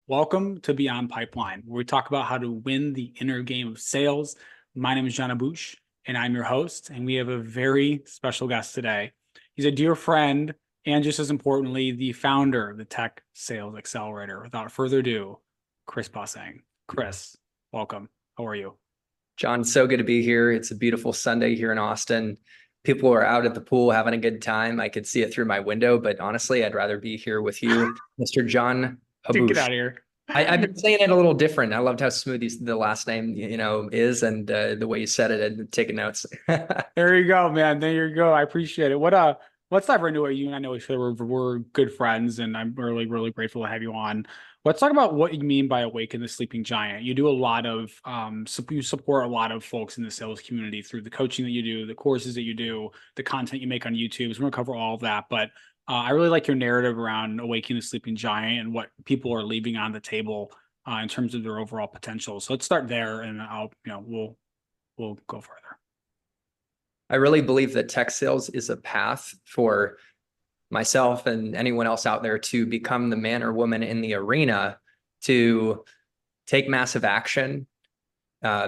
Welcome to Beyond Pipeline, where we talk about how to win the inner game of sales. My name is John Abouche, and I'm your host. And we have a very special guest today. He's a dear friend, and just as importantly, the founder of the Tech Sales Accelerator. Without further ado, Chris Bossang. Chris, welcome. How are you? John, so good to be here. It's a beautiful Sunday here in Austin. People are out at the pool having a good time. I could see it through my window, but honestly, I'd rather be here with you, Mr. John Dude, get out Haboosh. of here. I've been saying it a little different. I loved how smooth the last name, is, and the way you said it and taking notes. There you go, man. There you go. I appreciate it. Let's dive into it. You and I know each other. We're good friends, and I'm really, really grateful to have you on. Let's talk about what you mean by Awaken the Sleeping Giant. You do a lot of you support a lot of folks in the sales community through the coaching that you do, the courses that you do, the content you make on YouTube. So we're gonna cover all of that. But I really like your narrative around Awakening the Sleeping Giant and what people are leaving on the table in terms of their overall potential. So let's start there, and we'll go further. I really believe that tech sales is a path for myself and anyone else out there to become the man or woman in the arena to take massive action,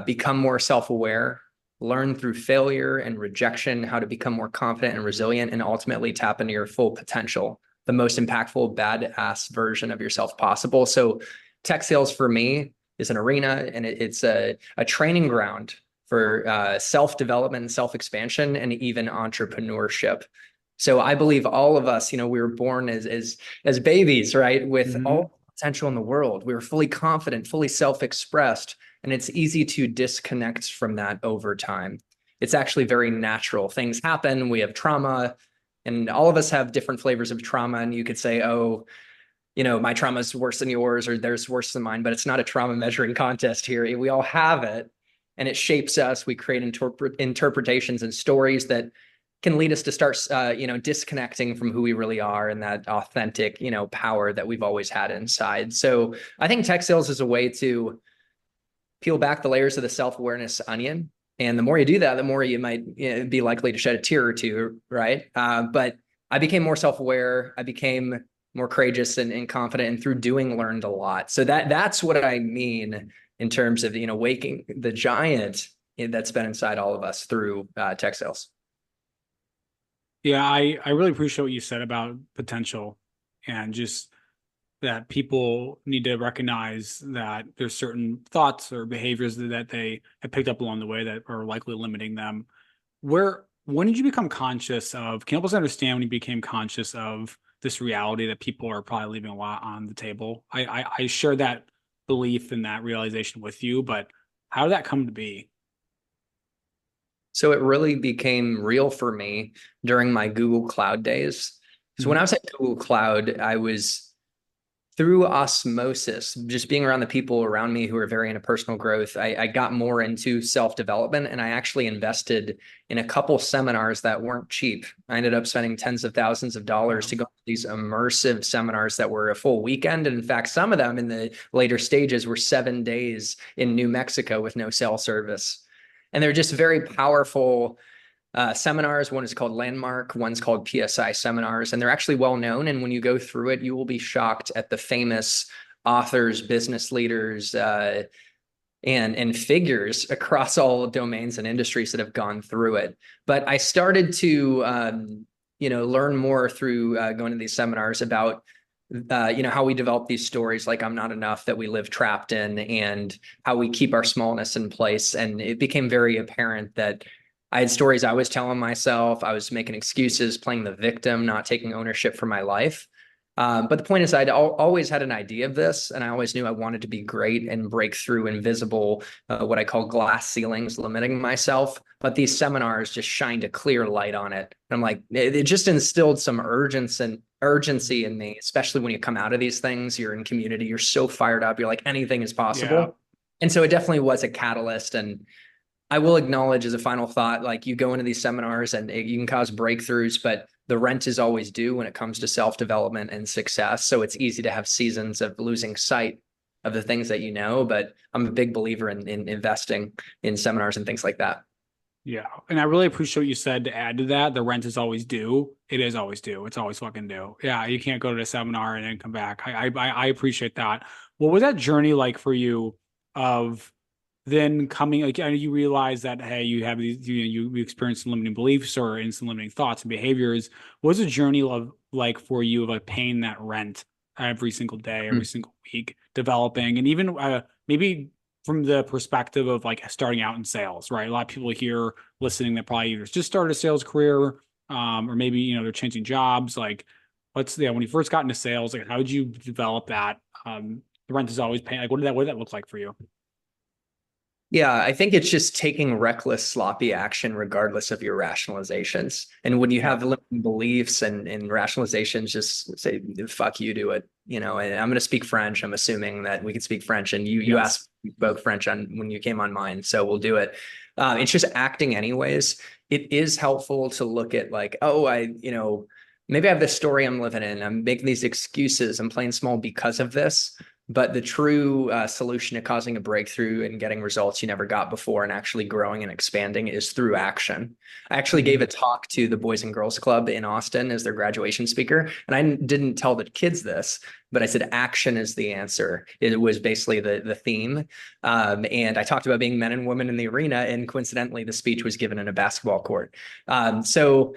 become more self-aware, learn through failure and rejection how to become more confident and resilient, and ultimately tap into your full potential, the most impactful, badass version of yourself possible. So tech sales for me is an arena, and it's a training ground for self-development and self-expansion and even entrepreneurship. So I believe all of us, we were born as babies, right? With all the potential in the world. We were fully confident, fully self-expressed, and it's easy to disconnect from that over time. It's actually very natural. Things happen, we have trauma, and all of us have different flavors of trauma. And you could say, oh, my trauma is worse than yours, or theirs worse than mine, but it's not a trauma measuring contest here. We all have it, and it shapes us. We create interpretations and stories that can lead us to start, disconnecting from who we really are and that authentic, power that we've always had inside. So I think tech sales is a way to peel back the layers of the self-awareness onion. And the more you do that, the more you might be likely to shed a tear or two, right? But I became more self-aware. I became more courageous and confident, and through doing, learned a lot. So that's what I mean in terms of, waking the giant that's been inside all of us through tech sales. Yeah, I really appreciate what you said about potential and just that people need to recognize that there's certain thoughts or behaviors that they have picked up along the way that are likely limiting them. When did you become conscious of, can you help us understand when you became conscious of this reality that people are probably leaving a lot on the table? I share that belief and that realization with you, but how did that come to be? So it really became real for me during my Google Cloud days. So when I was at Google Cloud, I was through osmosis, just being around the people around me who are very into personal growth. I got more into self-development, and I actually invested in a couple seminars that weren't cheap. I ended up spending tens of thousands of dollars to go to these immersive seminars that were a full weekend. And in fact, some of them in the later stages were 7 days in New Mexico with no cell service. And they're just very powerful seminars. One is called Landmark, one's called PSI seminars, and they're actually well known. And when you go through it, you will be shocked at the famous authors, business leaders, and figures across all domains and industries that have gone through it. But I started to learn more through going to these seminars about how we develop these stories like I'm not enough that we live trapped in, and how we keep our smallness in place. And it became very apparent that I had stories I was telling myself. I was making excuses, playing the victim, not taking ownership for my life. But the point is, I'd always had an idea of this, and I always knew I wanted to be great and break through invisible, what I call glass ceilings, limiting myself. But these seminars just shined a clear light on it. And I'm like, it just instilled some urgency in me, especially when you come out of these things, you're in community, you're so fired up, you're like, anything is possible. Yeah. And so it definitely was a catalyst. And I will acknowledge as a final thought, like you go into these seminars and you can cause breakthroughs, but the rent is always due when it comes to self-development and success. So it's easy to have seasons of losing sight of the things that but I'm a big believer in investing in seminars and things like that. Yeah. And I really appreciate what you said to add to that. The rent is always due. It is always due. It's always fucking due. Yeah. You can't go to a seminar and then come back. I appreciate that. What was that journey like for you of then coming, like, I know you realize that, hey, you have these, you experience some limiting beliefs or in some limiting thoughts and behaviors. What was the journey of like for you of like paying that rent every single day, every single week, developing, and even maybe from the perspective of like starting out in sales, right? A lot of people here listening that probably either just started a sales career, or maybe, they're changing jobs. Like, when you first got into sales, like, how did you develop that? The rent is always paying. Like, what did that look like for you? Yeah, I think it's just taking reckless, sloppy action regardless of your rationalizations. And when you Yeah. have limiting beliefs and rationalizations, just say, fuck you, do it. And I'm going to speak French. I'm assuming that we can speak French. And you Yes. asked me spoke French on when you came on mine. So we'll do it. It's just acting anyways. It is helpful to look at like, oh, maybe I have this story I'm living in. I'm making these excuses. I'm playing small because of this. But the true solution to causing a breakthrough and getting results you never got before and actually growing and expanding is through action. I actually gave a talk to the Boys and Girls Club in Austin as their graduation speaker. And I didn't tell the kids this, but I said, action is the answer. It was basically the theme. And I talked about being men and women in the arena. And coincidentally, the speech was given in a basketball court. So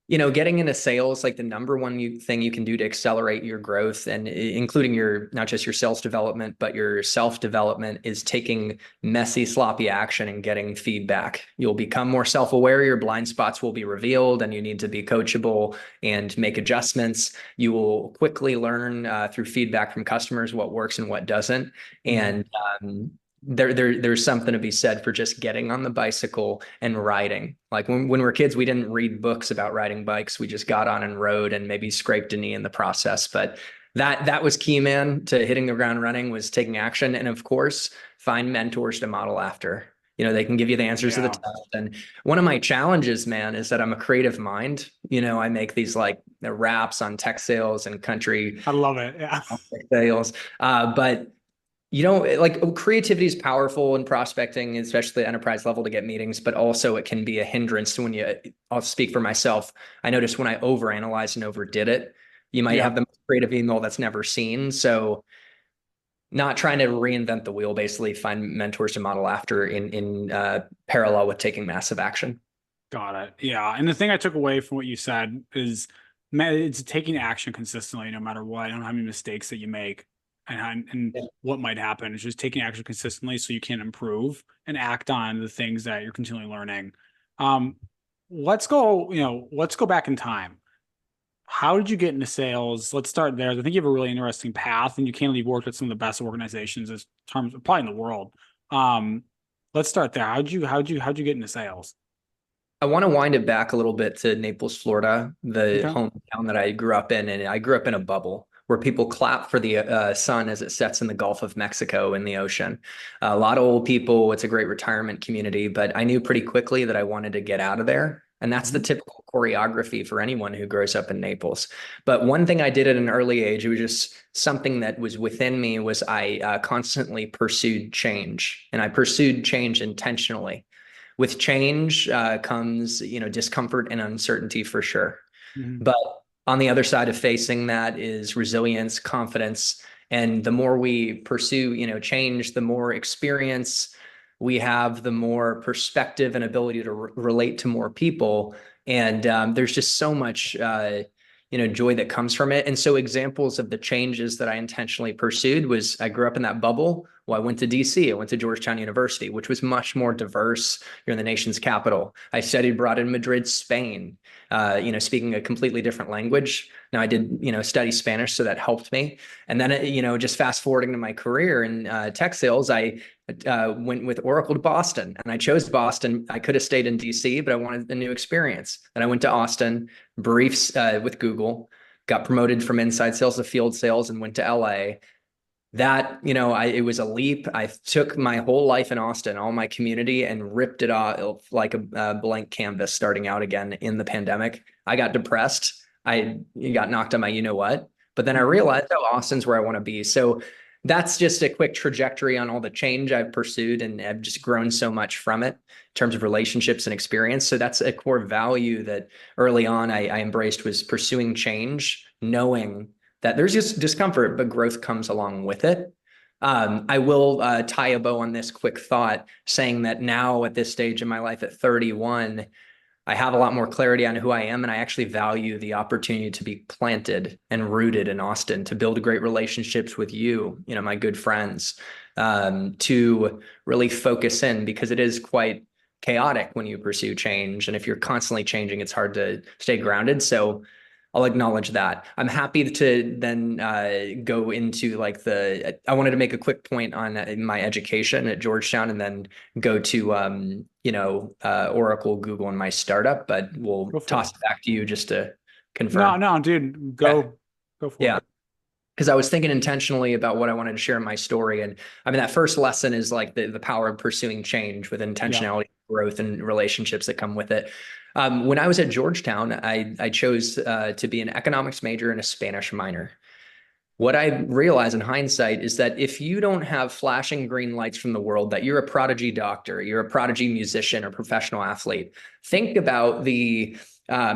getting into sales, like the number one thing you can do to accelerate your growth and including not just your sales development, but your self-development is taking messy, sloppy action and getting feedback. You'll become more self-aware, your blind spots will be revealed, and you need to be coachable and make adjustments. You will quickly learn through feedback from customers what works and what doesn't. And there's something to be said for just getting on the bicycle and riding. Like when we were kids, we didn't read books about riding bikes. We just got on and rode and maybe scraped a knee in the process. But that was key, man, to hitting the ground running, was taking action. And of course, find mentors to model after. They can give you the answers to the Yeah. test. And one of my challenges, man, is that I'm a creative mind. I make these like raps on tech sales and country I love it. Yeah. sales. But like creativity is powerful in prospecting, especially at enterprise level to get meetings, but also it can be a hindrance when I'll speak for myself. I noticed when I overanalyzed and overdid it, you might Yeah. have the most creative email that's never seen. So not trying to reinvent the wheel, basically find mentors to model after in parallel with taking massive action. Got it. Yeah. And the thing I took away from what you said is, it's taking action consistently, no matter what, and how many mistakes that you make and what might happen. It's just taking action consistently so you can improve and act on the things that you're continually learning. Um, let's go back in time. How did you get into sales? Let's start there. I think you have a really interesting path, and you candidly worked with some of the best organizations as terms probably in the world. Um, let's start there. How'd you get into sales? I want to wind it back a little bit to Naples, Florida, the Okay. hometown that I grew up in. And I grew up in a bubble where people clap for the sun as it sets in the Gulf of Mexico in the ocean. A lot of old people. It's a great retirement community, but I knew pretty quickly that I wanted to get out of there. And that's the Mhm. typical choreography for anyone who grows up in Naples. But one thing I did at an early age, it was just something that was within me, was I constantly pursued change, and I pursued change intentionally. With change comes, discomfort and uncertainty for sure. Mhm. But on the other side of facing that is resilience, confidence. And the more we pursue, change, the more experience we have, the more perspective and ability to relate to more people. And there's just so much, joy that comes from it. And so examples of the changes that I intentionally pursued was I grew up in that bubble. Well, I went to DC. I went to Georgetown University, which was much more diverse. You're in the nation's capital. I studied abroad in Madrid, Spain, speaking a completely different language. Now I did, study Spanish, so that helped me. And then, just fast forwarding to my career in tech sales, I went with Oracle to Boston, and I chose Boston. I could have stayed in DC, but I wanted a new experience. And I went to Austin, briefs with Google, got promoted from inside sales to field sales, and went to LA. That, it was a leap. I took my whole life in Austin, all my community, and ripped it off like a blank canvas starting out again in the pandemic. I got depressed. I got knocked on my what, but then I Mhm. realized, oh, Austin's where I want to be. So that's just a quick trajectory on all the change I've pursued, and I've just grown so much from it in terms of relationships and experience. So that's a core value that early on I embraced, was pursuing change, knowing that there's just discomfort, but growth comes along with it. I will tie a bow on this quick thought, saying that now at this stage in my life at 31, I have a lot more clarity on who I am, and I actually value the opportunity to be planted and rooted in Austin, to build great relationships with you, my good friends, to really focus in, because it is quite chaotic when you pursue change. And if you're constantly changing, it's hard to stay grounded. So I'll acknowledge that. I'm happy to then go into I wanted to make a quick point on my education at Georgetown, and then go to, Oracle, Google, and my startup, but we'll Go for toss it. it back to you just to No, confirm. no, dude, Okay. go for Yeah. it. Because I was thinking intentionally about what I wanted to share in my story. And I mean, that first lesson is like the power of pursuing change with Yeah. intentionality, growth, and relationships that come with it. When I was at Georgetown, I chose to be an economics major and a Spanish minor. What I realize in hindsight is that if you don't have flashing green lights from the world, that you're a prodigy doctor, you're a prodigy musician or professional athlete, think about the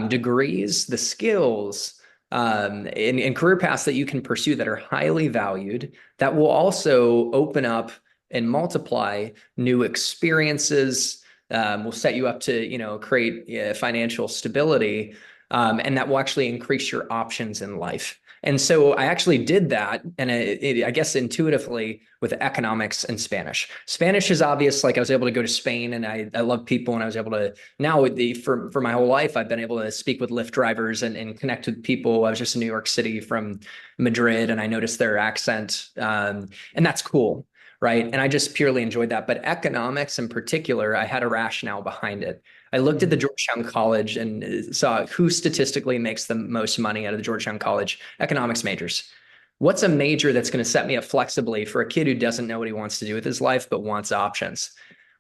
degrees, the skills, and career paths that you can pursue that are highly valued, that will also open up and multiply new experiences, will set you up to, create financial stability, and that will actually increase your options in life. And so I actually did that, and I guess intuitively, with economics and Spanish. Spanish is obvious. Like, I was able to go to Spain, and I love people, and I was able to, now for my whole life, I've been able to speak with Lyft drivers and connect with people. I was just in New York City from Madrid, and I noticed their accent, and that's cool, right? And I just purely enjoyed that. But economics in particular, I had a rationale behind it. I looked at the Mhm. Georgetown College and saw who statistically makes the most money out of the Georgetown College: economics majors. What's a major that's going to set me up flexibly for a kid who doesn't know what he wants to do with his life, but wants options?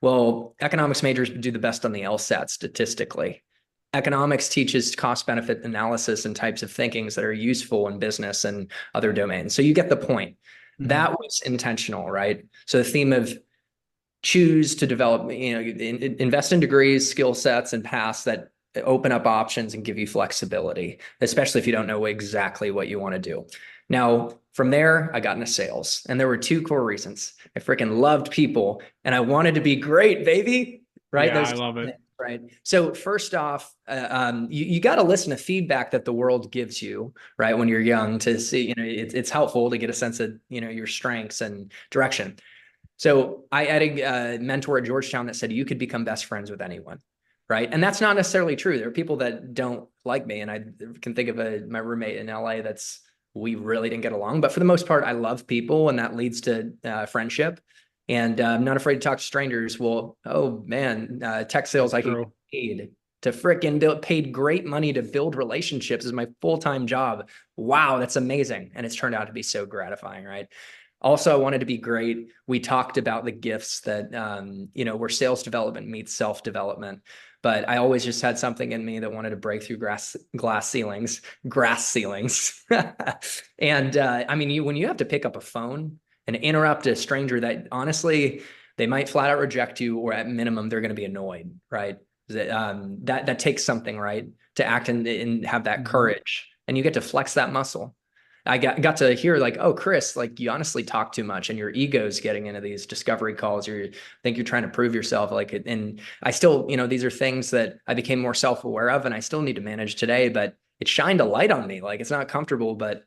Well, economics majors do the best on the LSAT statistically. Economics teaches cost benefit analysis and types of thinkings that are useful in business and other domains. So you get the point. Mhm. That was intentional, right? So the theme of choose to develop, invest in degrees, skill sets, and paths that open up options and give you flexibility, especially if you don't know exactly what you want to do. Now, from there, I got into sales, and there were two core reasons. I freaking loved people, and I wanted to be great, baby. Right? Yeah, Those I love it. right. So first off, you got to listen to feedback that the world gives you, right? When you're young, to see, it's helpful to get a sense of, your strengths and direction. So I had a mentor at Georgetown that said you could become best friends with anyone, right? And that's not necessarily true. There are people that don't like me, and I can think of my roommate in LA that's, we really didn't get along. But for the most part, I love people, and that leads to friendship. And I'm not afraid to talk to strangers. Well, oh man, tech sales, That's I could true. get paid to fricking build, paid great money to build relationships as my full-time job. Wow, that's amazing. And it's turned out to be so gratifying, right? Also, I wanted to be great. We talked about the gifts that, where sales development meets self-development. But I always just had something in me that wanted to break through grass ceilings. And I mean, when you have to pick up a phone and interrupt a stranger that honestly, they might flat out reject you, or at minimum, they're going to be annoyed, right? That takes something, right, to act and have that Mhm. courage. And you get to flex that muscle. I got to hear like, oh, Chris, like, you honestly talk too much, and your ego's getting into these discovery calls. You think you're trying to prove yourself, like, and I still, these are things that I became more self-aware of, and I still need to manage today. But it shined a light on me. Like, it's not comfortable, but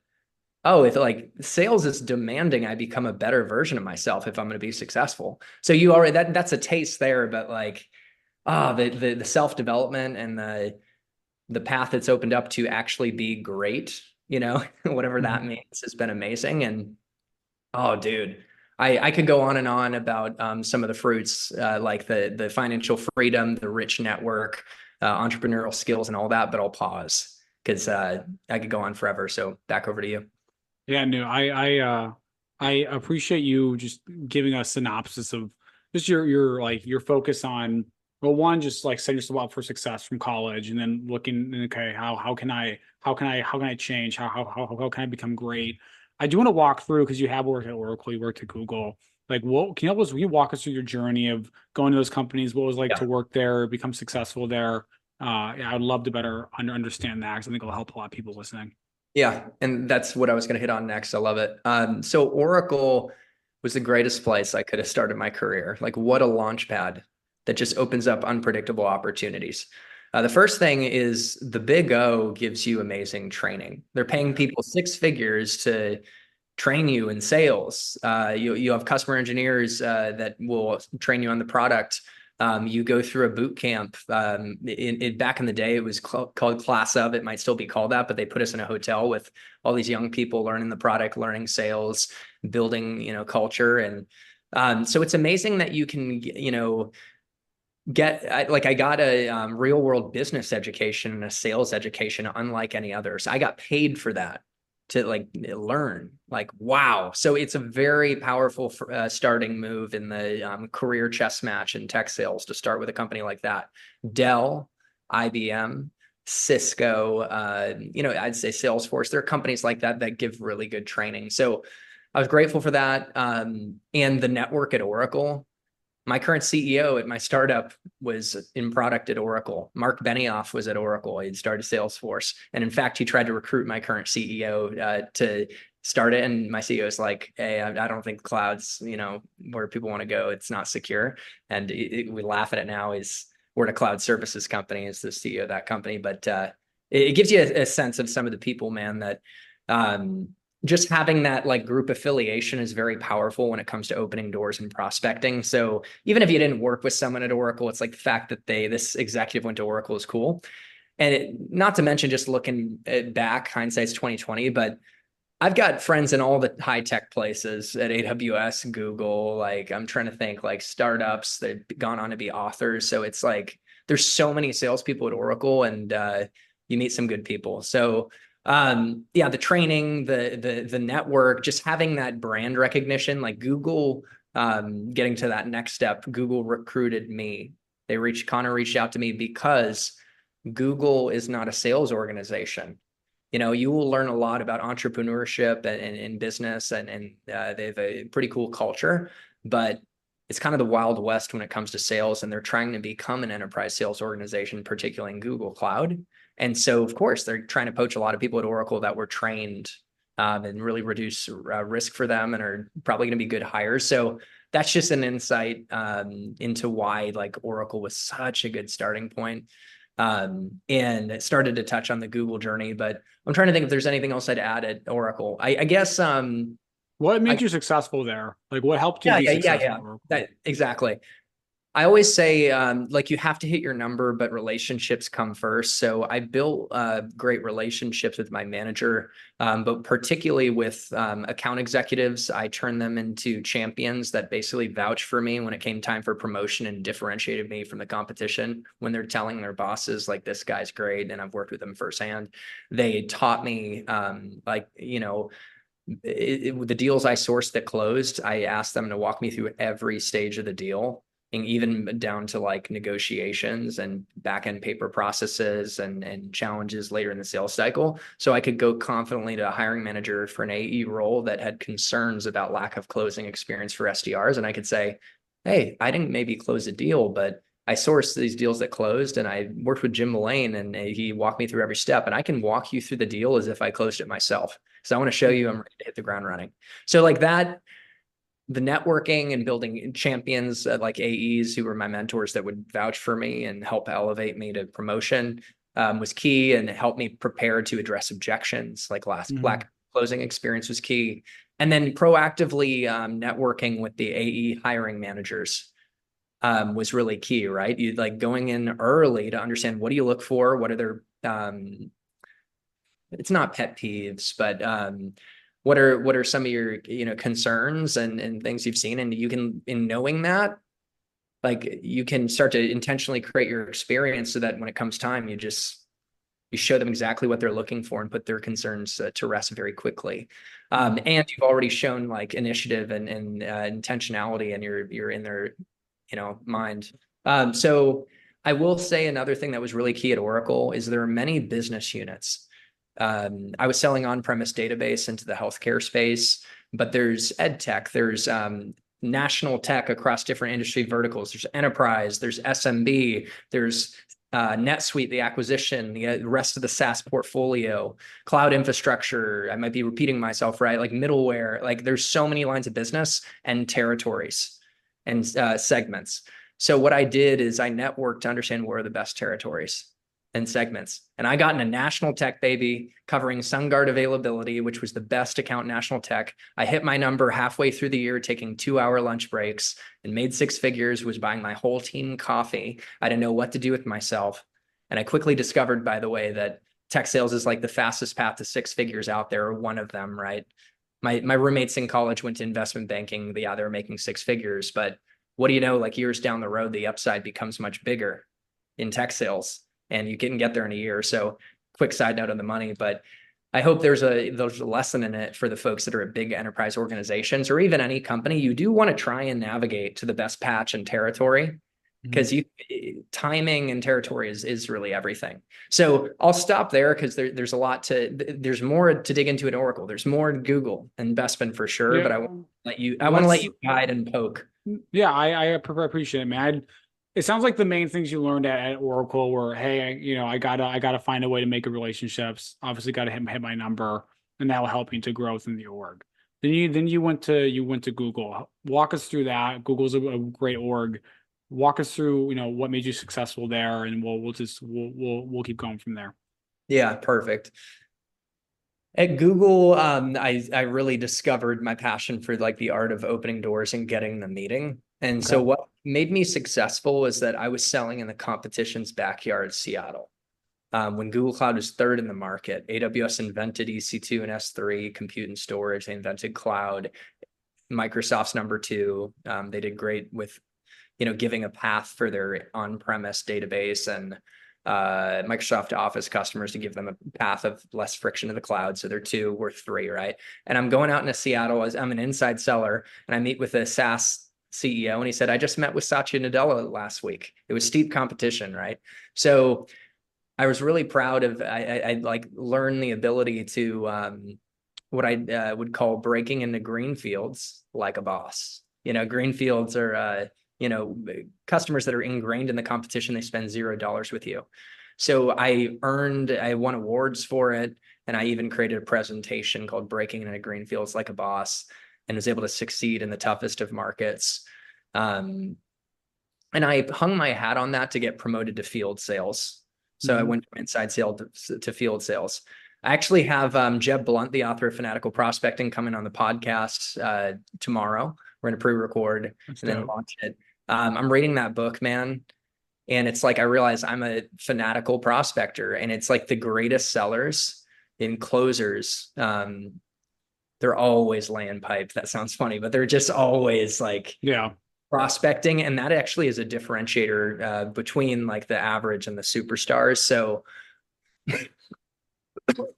oh, if like sales is demanding, I become a better version of myself if I'm going to be successful. So you already, that's a taste there, but like, the self-development and the path that's opened up to actually be great, whatever that Mhm. means, has been amazing. And oh, dude, I could go on and on about some of the fruits, like the financial freedom, the rich network, entrepreneurial skills, and all that. But I'll pause because I could go on forever. So back over to you. Yeah, no, I appreciate you just giving a synopsis of just your focus on Well, one, just like setting yourself up for success from college, and then looking, okay, how can I change? How can I become great? I do want to walk through because you have worked at Oracle, you worked at Google. Like, what can you walk us through your journey of going to those companies? What it was like to Yeah. work there, become successful there? Yeah, I'd love to better understand that because I think it'll help a lot of people listening. Yeah, and that's what I was going to hit on next. I love it. So Oracle was the greatest place I could have started my career. Like, what a launch pad that just opens up unpredictable opportunities. The first thing is the Big O gives you amazing training. They're paying Yeah. people six figures to train you in sales. You have customer engineers that will train you on the product. You go through a boot camp. Back in the day, it was called Class Of. It might still be called that, but they put us in a hotel with all these young people learning the product, learning sales, building, culture. And so it's amazing that you can, I got a real world business education and a sales education unlike any others. I got paid for that to like learn. Like, wow. So it's a very powerful starting move in the career chess match in tech sales to start with a company like that. Dell, IBM, Cisco, I'd say Salesforce. There are companies like that that give really good training. So I was grateful for that. And the network at Oracle. My current CEO at my startup was in product at Oracle. Mark Benioff was at Oracle. He'd started Salesforce. And in fact, he tried to recruit my current CEO to start it. And my CEO is like, hey, I don't think cloud's, where people want to go. It's not secure. And we laugh at it now. We're a cloud services company, is the CEO of that company. But it gives you a sense of some of the people, man, that just having that like group affiliation is very powerful when it comes to opening doors and prospecting. So even if you didn't work with someone at Oracle, it's like the fact that this executive went to Oracle is cool. And not to mention just looking back, hindsight's 2020, but I've got friends in all the high tech places at AWS, Google. Like I'm trying to think like startups that have gone on to be authors. So it's like there's so many salespeople at Oracle, and you meet some good people. So yeah, the training, the network, just having that brand recognition, like Google, getting to that next step. Google recruited me. Connor reached out to me because Google is not a sales organization. You will learn a lot about entrepreneurship and business, and they have a pretty cool culture, but it's kind of the Wild West when it comes to sales, and they're trying to become an enterprise sales organization, particularly in Google Cloud. And so, of course, they're trying to poach a lot of people at Oracle that were trained and really reduce risk for them and are probably going to be good hires. So that's just an insight into why like Oracle was such a good starting point. And it started to touch on the Google journey, but I'm trying to think if there's anything else I'd add at Oracle. I guess What made you successful there? Like, what helped you yeah, be successful yeah. at Oracle? That exactly. I always say, like you have to hit your number, but relationships come first. So I built great relationships with my manager, but particularly with account executives. I turned them into champions that basically vouched for me when it came time for promotion and differentiated me from the competition. When they're telling their bosses, like, this guy's great, and I've worked with them firsthand, they taught me, the deals I sourced that closed, I asked them to walk me through every stage of the deal, and even down to like negotiations and back end paper processes and challenges later in the sales cycle. So I could go confidently to a hiring manager for an AE role that had concerns about lack of closing experience for SDRs. And I could say, hey, I didn't maybe close a deal, but I sourced these deals that closed, and I worked with Jim Mullane, and he walked me through every step. And I can walk you through the deal as if I closed it myself. So I want to show you I'm ready to hit the ground running. So like that, the networking and building champions like AEs who were my mentors that would vouch for me and help elevate me to promotion was key, and it helped me prepare to address objections. Like lack closing experience was key. And then proactively networking with the AE hiring managers was really key, right? You like going in early to understand, what do you look for? What are their it's not pet peeves, but what are some of your concerns and things you've seen, and you can, in knowing that, like you can start to intentionally create your experience so that when it comes time, you show them exactly what they're looking for and put their concerns to rest very quickly. And you've already shown like initiative and intentionality, and you're in their mind. So I will say another thing that was really key at Oracle is there are many business units. I was selling on-premise database into the healthcare space, but there's ed tech, there's national tech across different industry verticals. There's enterprise, there's SMB, there's NetSuite, the acquisition, the rest of the SaaS portfolio, cloud infrastructure. I might be repeating myself, right? Like middleware, like there's so many lines of business and territories and segments. So what I did is I networked to understand where are the best territories and segments. And I got in a national tech baby covering SunGuard availability, which was the best account national tech. I hit my number halfway through the year, taking 2-hour lunch breaks and made 6 figures, was buying my whole team coffee. I didn't know what to do with myself. And I quickly discovered, by the way, that tech sales is like the fastest path to 6 figures out there, or one of them, right? My roommates in college went to investment banking. Yeah, they were making 6 figures, but what do you know, like years down the road, the upside becomes much bigger in tech sales and you can get there in a year. So quick side note on the money, but I hope there's a lesson in it for the folks that are at big enterprise organizations or even any company. You do want to try and navigate to the best patch and territory because timing and territory is really everything. So I'll stop there because there's a lot there's more to dig into at Oracle. There's more in Google and Bespin for sure, but I want to let you guide and poke. Yeah, I appreciate it, man. It sounds like the main things you learned at Oracle were, hey, I gotta find a way to make relationships. Obviously, gotta hit my number, and that will help me to grow within the org. Then you went to Google. Walk us through that. Google's a great org. Walk us through, what made you successful there, and we'll keep going from there. Yeah, perfect. At Google, I really discovered my passion for like the art of opening doors and getting the meeting. And so Okay. what made me successful is that I was selling in the competition's backyard, Seattle. When Google Cloud was third in the market, AWS invented EC2 and S3, compute and storage. They invented cloud. Microsoft's number two. They did great with, giving a path for their on-premise database and Microsoft Office customers to give them a path of less friction to the cloud. So they're two, we're three, right? And I'm going out into Seattle as I'm an inside seller, and I meet with a SaaS CEO, and he said, I just met with Satya Nadella last week. It was steep competition, right? So I was really proud of, I like learned the ability to what I would call breaking into green fields like a boss. Green fields are customers that are ingrained in the competition. They spend $0 with you. So I won awards for it. And I even created a presentation called Breaking into Green Fields Like a Boss and was able to succeed in the toughest of markets. And I hung my hat on that to get promoted to field sales. So I went from inside sales to field sales. I actually have Jeb Blunt, the author of Fanatical Prospecting, coming on the podcast tomorrow. We're going to pre-record and then launch it. I'm reading that book, man. And it's like, I realize I'm a fanatical prospector and it's like the greatest sellers in closers. They're always laying pipe. That sounds funny, but they're just always like prospecting. And that actually is a differentiator between like the average and the superstars. So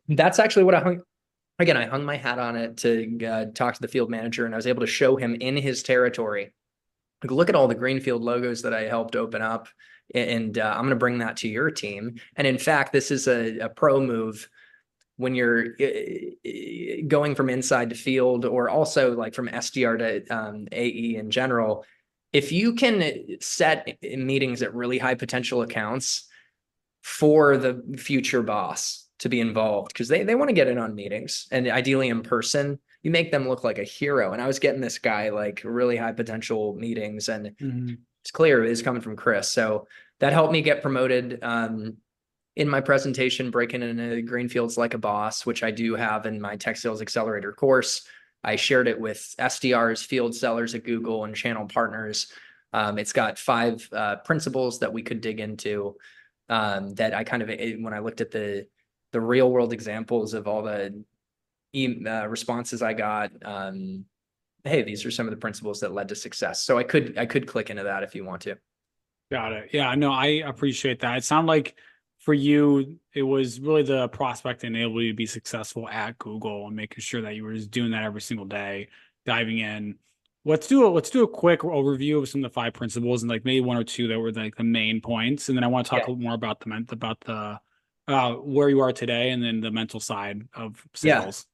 that's actually what I hung my hat on it to talk to the field manager, and I was able to show him in his territory. Like, look at all the greenfield logos that I helped open up, and I'm going to bring that to your team. And in fact, this is a pro move when you're going from inside to field, or also like from SDR to AE in general. If you can set meetings at really high potential accounts for the future boss to be involved, because they want to get in on meetings and ideally in person, you make them look like a hero. And I was getting this guy like really high potential meetings, and it's clear it's coming from Chris. So that helped me get promoted. In my presentation, Breaking into Greenfields Like a Boss, which I do have in my Tech Sales Accelerator course, I shared it with SDRs, field sellers at Google, and channel partners. It's got 5 principles that we could dig into that I kind of, when I looked at the real world examples of all the responses I got, hey, these are some of the principles that led to success. So I could click into that if you want to. Got it. Yeah, no, I appreciate that. It sounded like for you, it was really the prospect enable you to be successful at Google and making sure that you were just doing that every single day, diving in. let's do a quick overview of some of the five principles and like maybe one or two that were like the main points, and then I want to talk Yeah. a little more about the where you are today, and then the mental side of Yeah. sales.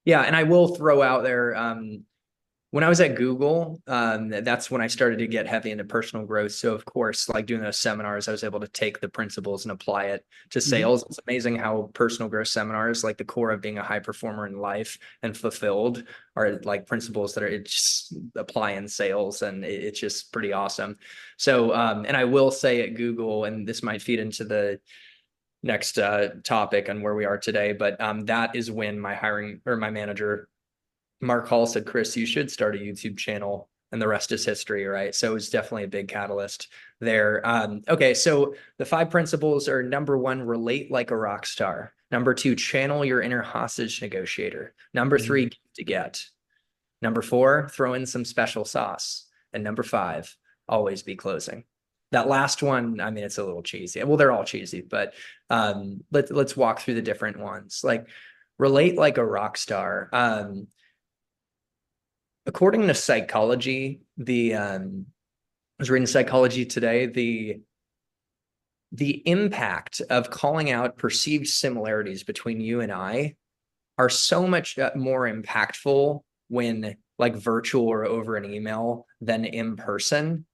Yeah. And I will throw out there, when I was at Google, that's when I started to get heavy into personal growth. So of course, like doing those seminars, I was able to take the principles and apply it to Hmm. sales. It's amazing how personal growth seminars, like the core of being a high performer in life and fulfilled, are like principles that are it just apply in sales, and it's just pretty awesome. So, and I will say at Google, and this might feed into the next topic on where we are today, but that is when my hiring or my manager Mark Hall said, Chris, you should start a YouTube channel, and the rest is history, right? So it was definitely a big catalyst there. Okay, so the five principles are: number one, relate like a rock star. Number two, channel your inner hostage negotiator. Number Hmm. three, give to get. Number four, throw in some special sauce. And number five, always be closing. That last one, I mean, it's a little cheesy. Well, they're all cheesy, but let's walk through the different ones. Like relate like a rock star. According to psychology, I was reading Psychology Today, the impact of calling out perceived similarities between you and I are so much more impactful when like virtual or over an email than in person.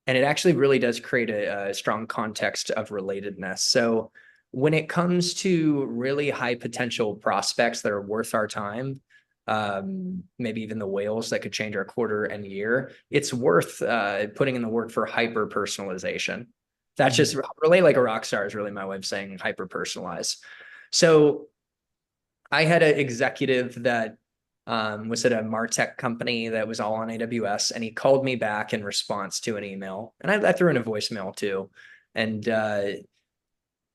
And it actually really does create a strong context of relatedness. So when it comes to really high potential prospects that are worth our time, maybe even the whales that could change our quarter and year, it's worth putting in the work for hyper personalization. That's Hmm. just relate like a rock star is really my way of saying hyper personalize. So I had an executive that was at a Martech company that was all on AWS, and he called me back in response to an email, and I threw in a voicemail too. And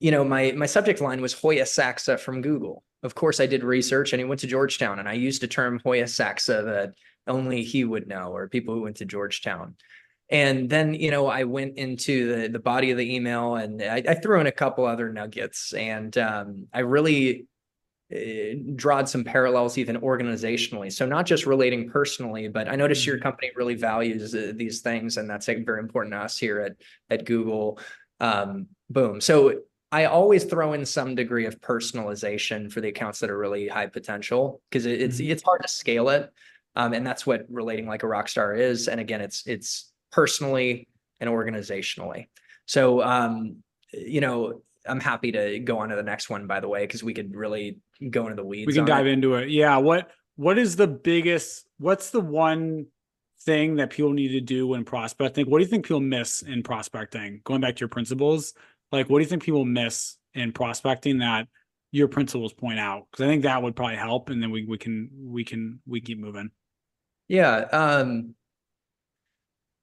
my subject line was Hoya Saxa from Google. Of course, I did research, and he went to Georgetown, and I used a term Hoya Saxa that only he would know, or people who went to Georgetown. And then, I went into the body of the email, and I threw in a couple other nuggets, and I really drawed some parallels even organizationally. So not just relating personally, but I noticed your Hmm. company really values these things, and that's very important to us here at Google. Boom. So I always throw in some degree of personalization for the accounts that are really high potential, because Hmm. it's hard to scale it, and that's what relating like a rock star is. And again, it's personally and organizationally. So I'm happy to go on to the next one, by the way, because we could really go into the We weeds can on dive it. into it. Yeah. What's the one thing that people need to do when prospecting? What do you think people miss in prospecting? Going back to your principles, like what do you think people miss in prospecting that your principles point out? Because I think that would probably help, and then we keep moving. Yeah.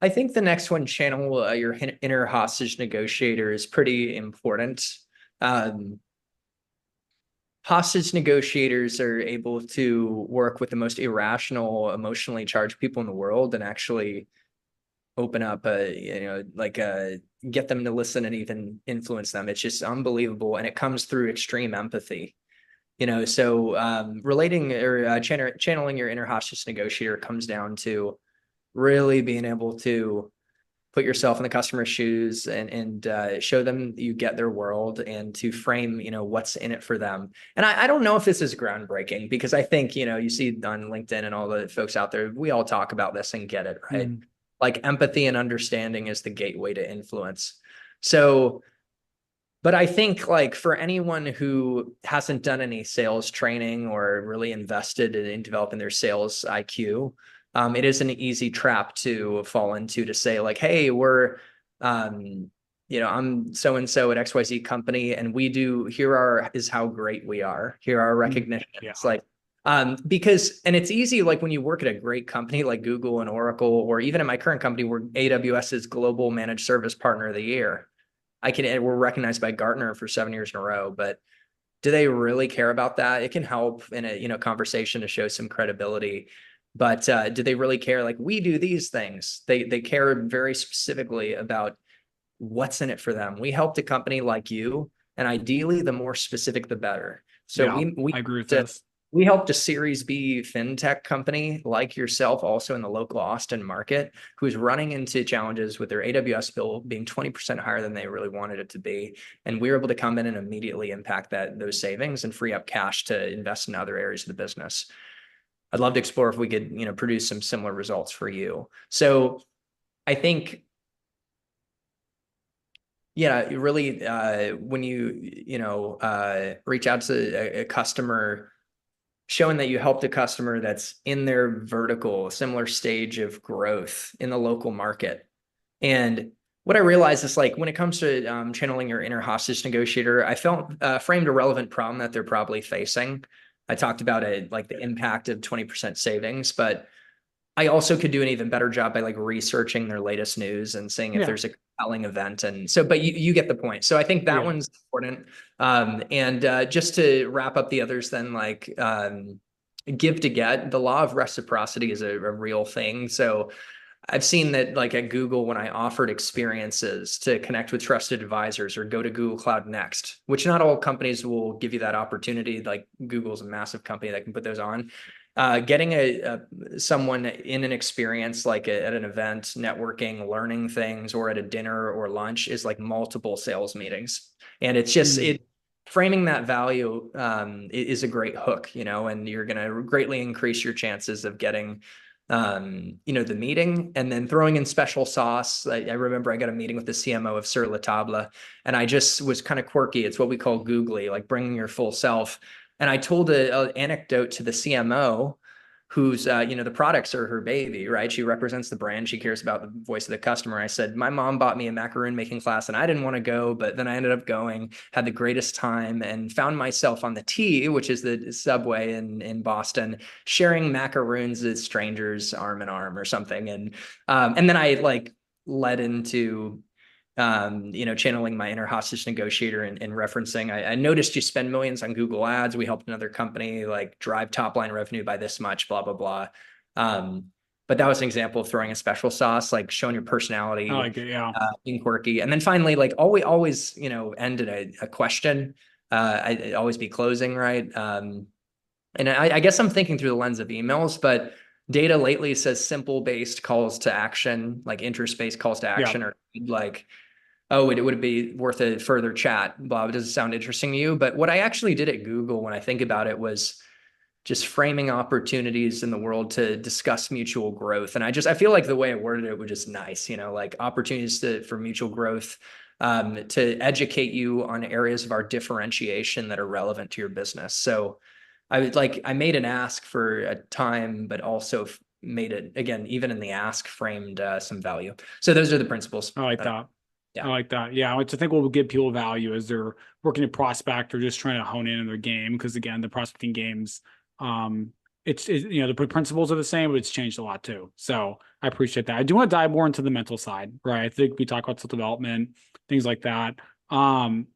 I think the next one, channel your inner hostage negotiator, is pretty important. Um, Hostage negotiators are able to work with the most irrational, emotionally charged people in the world and actually open up get them to listen and even influence them. It's just unbelievable, and it comes through extreme empathy. So relating or channeling your inner hostage negotiator comes down to really being able to put yourself in the customer's shoes and show them you get their world, and to frame what's in it for them. And I don't know if this is groundbreaking, because I think you see on LinkedIn and all the folks out there, we all talk about this and get it, right? Mm. Like empathy and understanding is the gateway to influence. So but I think like for anyone who hasn't done any sales training or really invested in developing their sales IQ, it is an easy trap to fall into, to say like, hey, um, I'm so and so at XYZ company, and is how great we are. Here are our Mm. recognitions. Yeah. Like, and it's easy, like when you work at a great company like Google and Oracle, or even in my current company, we're AWS's Global Managed Service Partner of the Year. We're recognized by Gartner for 7 years in a row, but do they really care about that? It can help in a conversation to show some credibility, but do they really care? Like, we do these things. They care very specifically about what's in it for them. We helped a company like you, and ideally, the more specific, the better. So Yeah. we I agree with to this. We helped a Series B fintech company like yourself, also in the local Austin market, who's running into challenges with their AWS bill being 20% higher than they really wanted it to be. And we were able to come in and immediately impact those savings and free up cash to invest in other areas of the business. I'd love to explore if we could, produce some similar results for you. So I think, yeah, really, when you reach out to a customer, showing that you helped a customer that's in their vertical, similar stage of growth in the local market. And what I realized is, like, when it comes to channeling your inner hostage negotiator, I felt framed a relevant problem that they're probably facing. I talked about it, like the impact of 20% savings, but I also could do an even better job by like researching their latest news and seeing if Yeah. there's a compelling event. And so, but you get the point. So I think that Yeah. one's important. And just to wrap up the others, then, like, give to get, the law of reciprocity is a real thing. So I've seen that, like, at Google, when I offered experiences to connect with trusted advisors or go to Google Cloud Next, which not all companies will give you that opportunity. Like, Google's a massive company that can put those on. Getting someone in an experience, like at an event, networking, learning things, or at a dinner or lunch, is like multiple sales meetings, and it's just Mm. framing that value is a great hook, and you're going to greatly increase your chances of getting the meeting. And then throwing in special sauce. I remember I got a meeting with the CMO of Sur La Table, and I just was kind of quirky. It's what we call googly, like bringing your full self. And I told an anecdote to the CMO, who's, the products are her baby, right? She represents the brand. She cares about the voice of the customer. I said, my mom bought me a macaroon making class and I didn't want to go, but then I ended up going, had the greatest time, and found myself on the T, which is the subway in Boston, sharing macaroons with strangers arm in arm or something. And then I like led into channeling my inner hostage negotiator and referencing, I noticed you spend millions on Google ads. We helped another company like drive top line revenue by this much, blah, blah, blah. But that was an example of throwing a special sauce, like showing your I personality, like it. Yeah. being quirky. And then finally, like always, end in a question. I always be closing, right? And I guess I'm thinking through the lens of emails, but data lately says simple based calls to action, like interest based calls to Yeah. action, or like, oh, it would be worth a further chat. Bob, does it sound interesting to you? But what I actually did at Google, when I think about it, was just framing opportunities in the world to discuss mutual growth. And I feel like the way I worded it was just nice, like opportunities for mutual growth, to educate you on areas of our differentiation that are relevant to your business. So I made an ask for a time, but also made it, again, even in the ask, framed some value. So those are the principles. I like that. I Yeah. like that. Yeah, I think what will give people value is they're working to prospect or just trying to hone in their game. Because again, the prospecting games, um, the principles are the same, but it's changed a lot too. So I appreciate that. I do want to dive more into the mental side, right? I think we talk about self development, things like that. Um,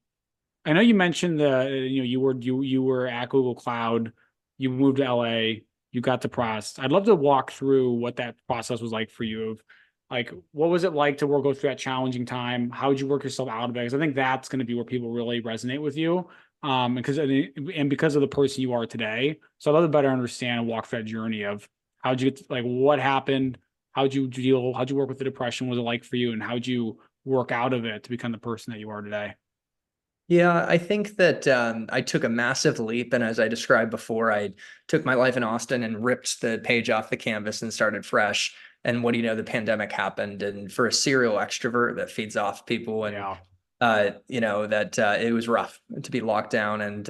I know you mentioned you were at Google Cloud, you moved to LA, you got depressed. I'd love to walk through what that process was like for you. Of like, what was it like to go through that challenging time? How did you work yourself out of it? Because I think that's going to be where people really resonate with you. Because of the person you are today. So I'd love to better understand and walk through that journey of how'd you get, like, what happened? How'd you deal? How'd you work with the depression? What was it like for you? And how'd you work out of it to become the person that you are today? Yeah, I think that I took a massive leap. And as I described before, I took my life in Austin and ripped the page off the canvas and started fresh. And what do you know, the pandemic happened. And for a serial extrovert that feeds off people, and Yeah. that it was rough to be locked down. And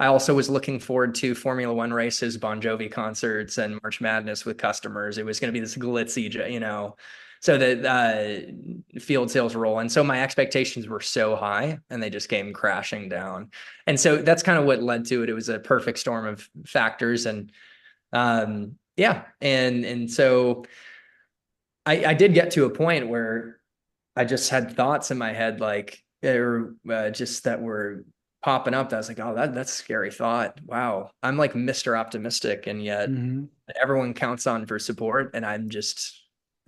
I also was looking forward to Formula One races, Bon Jovi concerts, and March Madness with customers. It was going to be this glitzy, so the field sales role. And so my expectations were so high and they just came crashing down. And so that's kind of what led to it. It was a perfect storm of factors. And yeah. And so I did get to a point where I just had thoughts in my head, like, or just that were popping up. That I was like, oh, that's a scary thought. Wow. I'm like Mr. Optimistic. And yet Hmm. everyone counts on for support. And I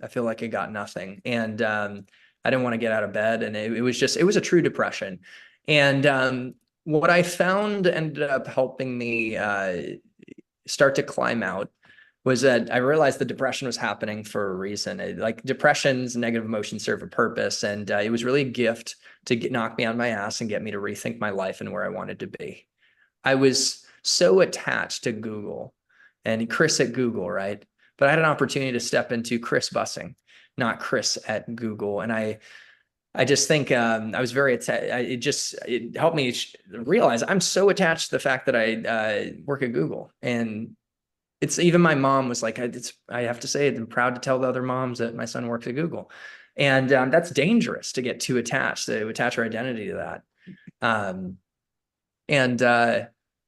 feel like I got nothing. And I didn't want to get out of bed. And it was a true depression. And what I found ended up helping me start to climb out was that I realized the depression was happening for a reason. Like depressions, negative emotions serve a purpose. And it was really a gift to knock me on my ass and get me to rethink my life and where I wanted to be. I was so attached to Google and Chris at Google, right? But I had an opportunity to step into Chris busing, not Chris at Google. And I just think I was very it helped me realize I'm so attached to the fact that I work at Google. And it's even my mom was like, I have to say it, I'm proud to tell the other moms that my son works at Google. And that's dangerous to get too attached, to attach our identity to that. And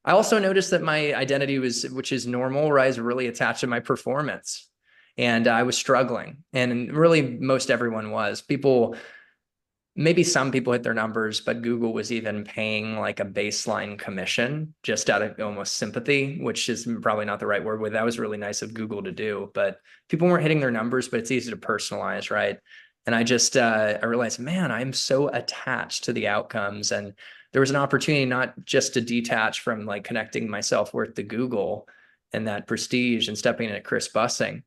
I also noticed that my identity was, which is normal, where I was really attached to my performance. And I was struggling. And really, most everyone was. Maybe some people hit their numbers, but Google was even paying like a baseline commission just out of almost sympathy, which is probably not the right word. That was really nice of Google to do, but people weren't hitting their numbers, but it's easy to personalize, right? And I realized, man, I'm so attached to the outcomes. And there was an opportunity not just to detach from like connecting my self-worth to Google and that prestige and stepping into Chris Bussing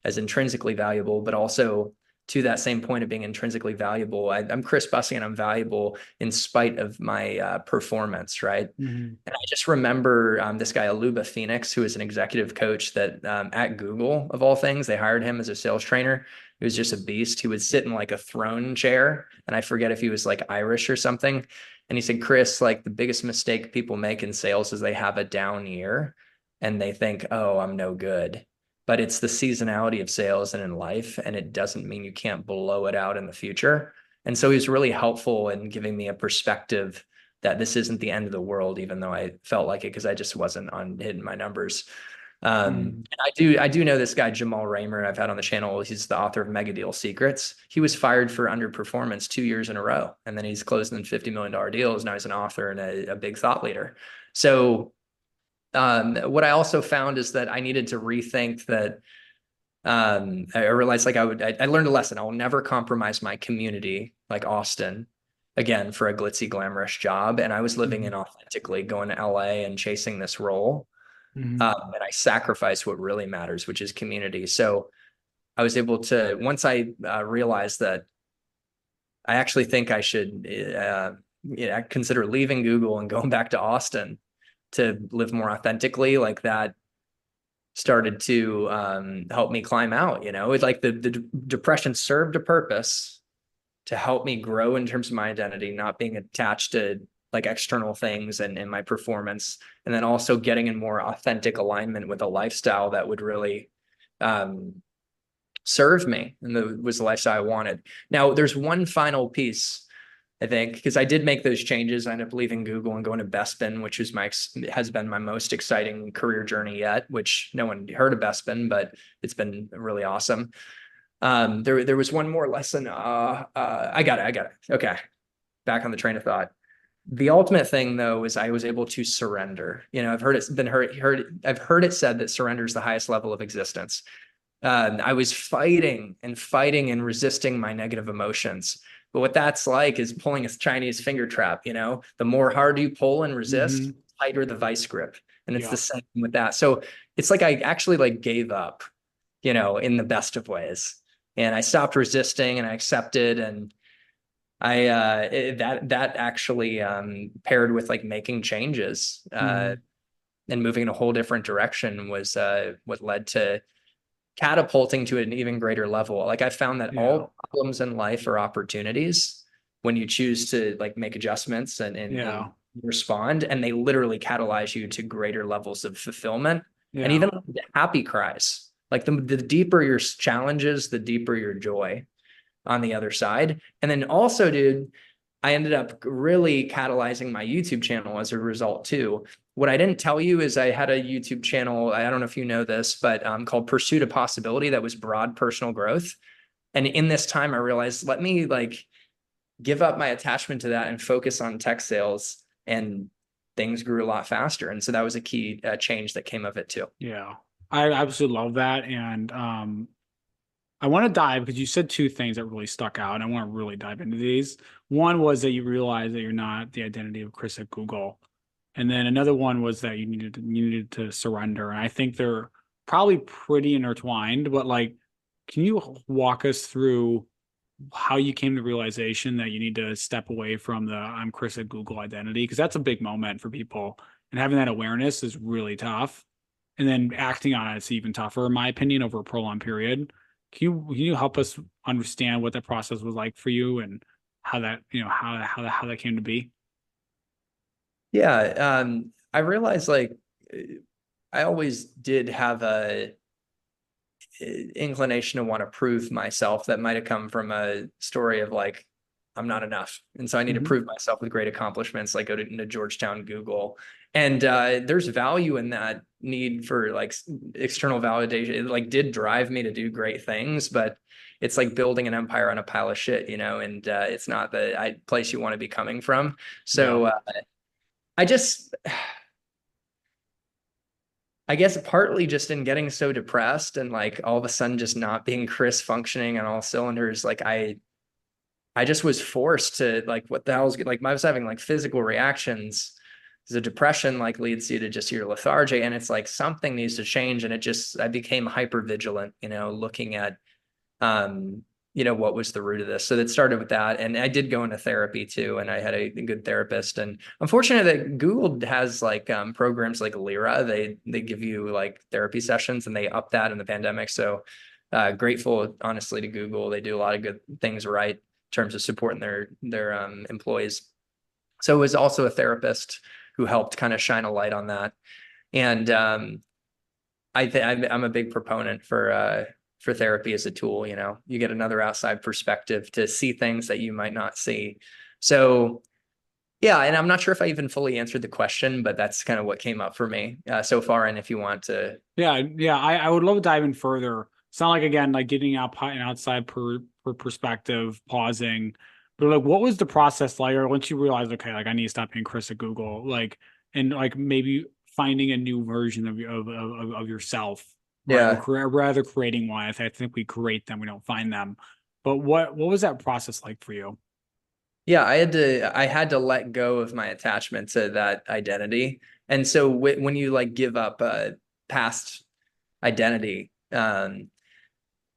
as intrinsically valuable, but also to that same point of being intrinsically valuable. I'm Chris Bussing and I'm valuable in spite of my performance, right? And I just remember this guy, Aluba Phoenix, who is an executive coach that at Google, of all things, they hired him as a sales trainer. He was just a beast. He would sit in like a throne chair. And I forget if he was like Irish or something. And he said, Chris, like the biggest mistake people make in sales is they have a down year and they think, oh, I'm no good. But it's the seasonality of sales and in life, and it doesn't mean you can't blow it out in the future. And so he was really helpful in giving me a perspective that this isn't the end of the world, even though I felt like it because I just wasn't on hitting my numbers. And I do know this guy, Jamal Raymer, I've had on the channel. He's the author of Mega Deal Secrets. He was fired for underperformance 2 years in a row. And then he's closing in $50 million deals. Now he's an author and a big thought leader. So what I also found is that I needed to rethink that. I realized like I learned a lesson. I'll never compromise my community like Austin again for a glitzy, glamorous job. And I was living inauthentically, going to LA and chasing this role. And I sacrificed what really matters, which is community. So I was able to, once I realized that I actually think I should consider leaving Google and going back to Austin to live more authentically, like that started to help me climb out. It's like the depression served a purpose to help me grow in terms of my identity, not being attached to like external things and my performance, and then also getting in more authentic alignment with a lifestyle that would really serve me and was the lifestyle I wanted. Now, there's one final piece, I think, because I did make those changes. I ended up leaving Google and going to Bespin, which has been my most exciting career journey yet, which no one heard of Bespin, but it's been really awesome. There was one more lesson. I got it. Okay. Back on the train of thought. The ultimate thing, though, is I was able to surrender. I've heard it said that surrender is the highest level of existence. I was fighting and resisting my negative emotions. But what that's like is pulling a Chinese finger trap. The more hard you pull and resist, the tighter the vice grip. And it's the same with that. So it's like I actually like gave up, in the best of ways. And I stopped resisting and I accepted. And that actually paired with like making changes and moving in a whole different direction was what led to catapulting to an even greater level. Like I found that all problems in life are opportunities when you choose to like make adjustments and respond, and they literally catalyze you to greater levels of fulfillment and even the happy cries. Like the deeper your challenges, the deeper your joy on the other side. And then also, dude, I ended up really catalyzing my YouTube channel as a result too. What I didn't tell you is I had a YouTube channel, I don't know if you know this, but called Pursuit of Possibility, that was broad personal growth. And in this time, I realized, let me like give up my attachment to that and focus on tech sales, and things grew a lot faster. And so that was a key change that came of it too. Yeah, I absolutely love that. And I want to dive because you said two things that really stuck out, and I want to really dive into these. One was that you realized that you're not the identity of Chris at Google. And then another one was that you needed to surrender. And I think they're probably pretty intertwined, but like, can you walk us through how you came to the realization that you need to step away from the I'm Chris at Google identity? Because that's a big moment for people. And having that awareness is really tough. And then acting on it's even tougher, in my opinion, over a prolonged period. Can you help us understand what that process was like for you and how that, how that came to be? Yeah, I realized like I always did have a inclination to want to prove myself that might have come from a story of like I'm not enough, and so I need to Hmm. prove myself with great accomplishments, like go to Georgetown, Google, and there's value in that need for like external validation. It like did drive me to do great things, but it's like building an empire on a pile of shit, and it's not the place you want to be coming from. Yeah. So I just I guess partly just in getting so depressed and like all of a sudden just not being Chris functioning on all cylinders, like I just was forced to like what the hell's like I was having like physical reactions. The depression like leads you to just your lethargy, and it's like something needs to change. And I became hyper vigilant, looking at um, what was the root of this. So that started with that. And I did go into therapy too. And I had a good therapist. And unfortunately that Google has like programs like Lyra. They give you like therapy sessions and they up that in the pandemic. So grateful honestly to Google. They do a lot of good things right in terms of supporting their employees. So it was also a therapist who helped kind of shine a light on that. And I'm a big proponent for therapy as a tool. You get another outside perspective to see things that you might not see. So yeah, and I'm not sure if I even fully answered the question, but that's kind of what came up for me so far. And if you want to, Yeah. I would love to dive in further. It's not like again, like getting out an outside per perspective, pausing, but like what was the process like or once you realize, okay, like I need to stop being Chris at Google, like and like maybe finding a new version of yourself, right? Or yeah, rather creating one. I think we create them, we don't find them. But what was that process like for you? yeah, I had to let go of my attachment to that identity. And so when you like give up a past identity,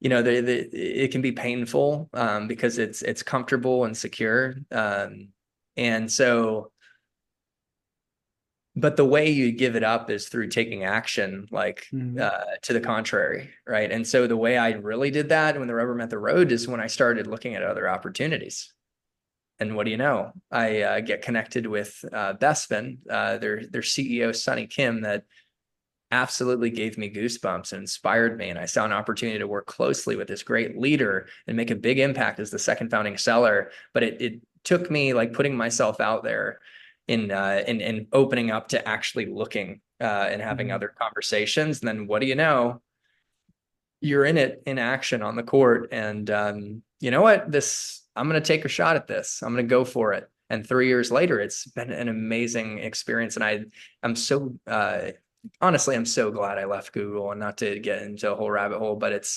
it can be painful because it's comfortable and secure. And so, but the way you give it up is through taking action, like Mhm. to the contrary, right? And so the way I really did that when the rubber met the road is when I started looking at other opportunities. And what do you know? I get connected with Bespin, their CEO, Sonny Kim, that absolutely gave me goosebumps and inspired me. And I saw an opportunity to work closely with this great leader and make a big impact as the second founding seller. But it took me like putting myself out there in opening up to actually looking and having Mhm. other conversations. And then what do you know? You're in it in action on the court. And you know what? I'm going to take a shot at this. I'm going to go for it. And 3 years later, it's been an amazing experience. And I'm so honestly, I'm so glad I left Google, and not to get into a whole rabbit hole, but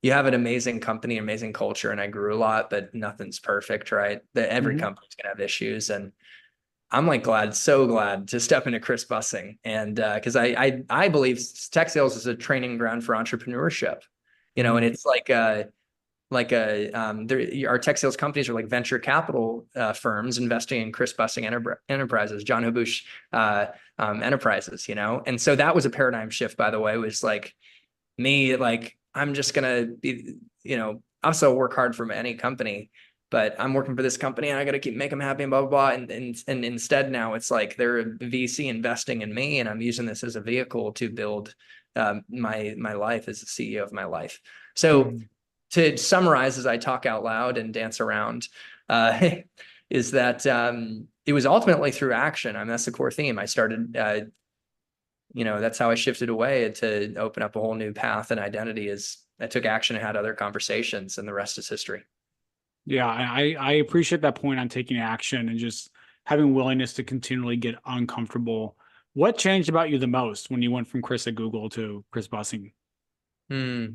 you have an amazing company, amazing culture, and I grew a lot, but nothing's perfect, right? That every Mhm. company's gonna have issues, and I'm like so glad to step into Chris Bussing, and because I believe tech sales is a training ground for entrepreneurship, and Mhm. it's our tech sales companies are like venture capital firms investing in Chris Bussing enterprises, John Habush enterprises, and so that was a paradigm shift, by the way. Was like me, like I'm just gonna be, I'm still work hard for any company, but I'm working for this company and I got to keep make them happy and blah blah blah. And instead now it's like they're a VC investing in me, and I'm using this as a vehicle to build my life as the CEO of my life. So Mhm. to summarize as I talk out loud and dance around, uh, is that it was ultimately through action. I mean, that's the core theme. I started, that's how I shifted away to open up a whole new path and identity. Is I took action and had other conversations, and the rest is history. Yeah, I appreciate that point on taking action and just having willingness to continually get uncomfortable. What changed about you the most when you went from Chris at Google to Chris Bussing? Hmm.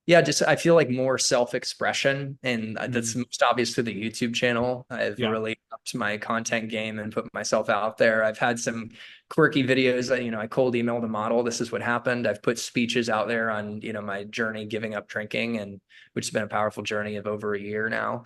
Yeah, just I feel like more self-expression, and that's Mhm. most obvious through the YouTube channel. I've Yeah. really upped my content game and put myself out there. I've had some quirky videos that, I cold emailed a model. This is what happened. I've put speeches out there on, my journey giving up drinking, and which has been a powerful journey of over a year now.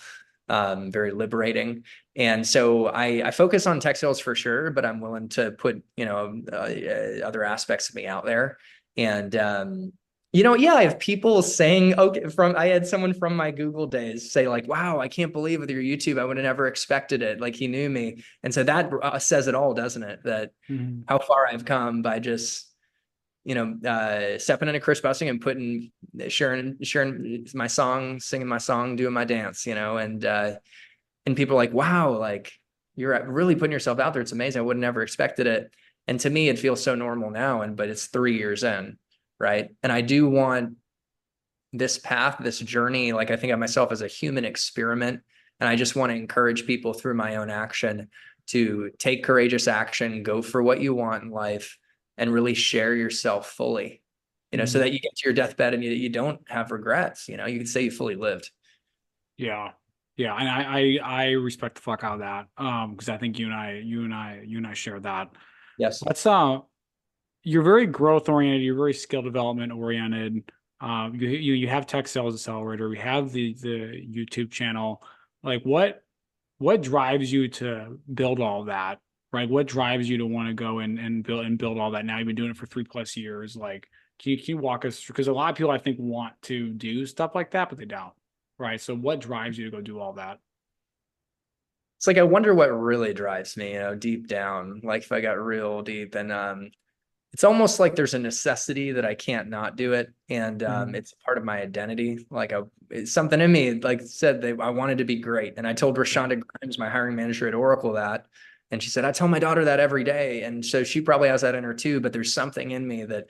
Very liberating. And so I focus on tech sales for sure, but I'm willing to put, other aspects of me out there. And yeah, I have people saying, okay, I had someone from my Google days say like, wow, I can't believe with your YouTube, I would have never expected it. Like he knew me. And so that says it all, doesn't it? That Mhm. how far I've come by just, stepping into Chris busting and sharing my song, singing my song, doing my dance, and people are like, wow, like you're really putting yourself out there. It's amazing. I would have never expected it. And to me, it feels so normal now. But it's 3 years in, right? And I do want this path, this journey, like I think of myself as a human experiment. And I just want to encourage people through my own action to take courageous action, go for what you want in life, and really share yourself fully, so Mhm. that you get to your deathbed and you don't have regrets. You can say you fully lived. Yeah. Yeah. And I respect the fuck out of that. Because I think you and I share that. Yes. Let's you're very growth oriented, you're very skill development oriented. You have Tech Sales Accelerator, we have the YouTube channel. Like what drives you to build all that? Right? What drives you to want to go and build all that? Now you've been doing it for 3+ years. Like, can you walk us through? Because a lot of people I think want to do stuff like that, but they don't. Right. So what drives you to go do all that? It's like I wonder what really drives me, deep down, like if I got real deep. And it's almost like there's a necessity that I can't not do it. And Mhm. it's part of my identity. Like it's something in me, like said that I wanted to be great. And I told Yeah. Rashonda Grimes, my hiring manager at Oracle, that. And she said, I tell my daughter that every day. And so she probably has that in her too, but there's something in me that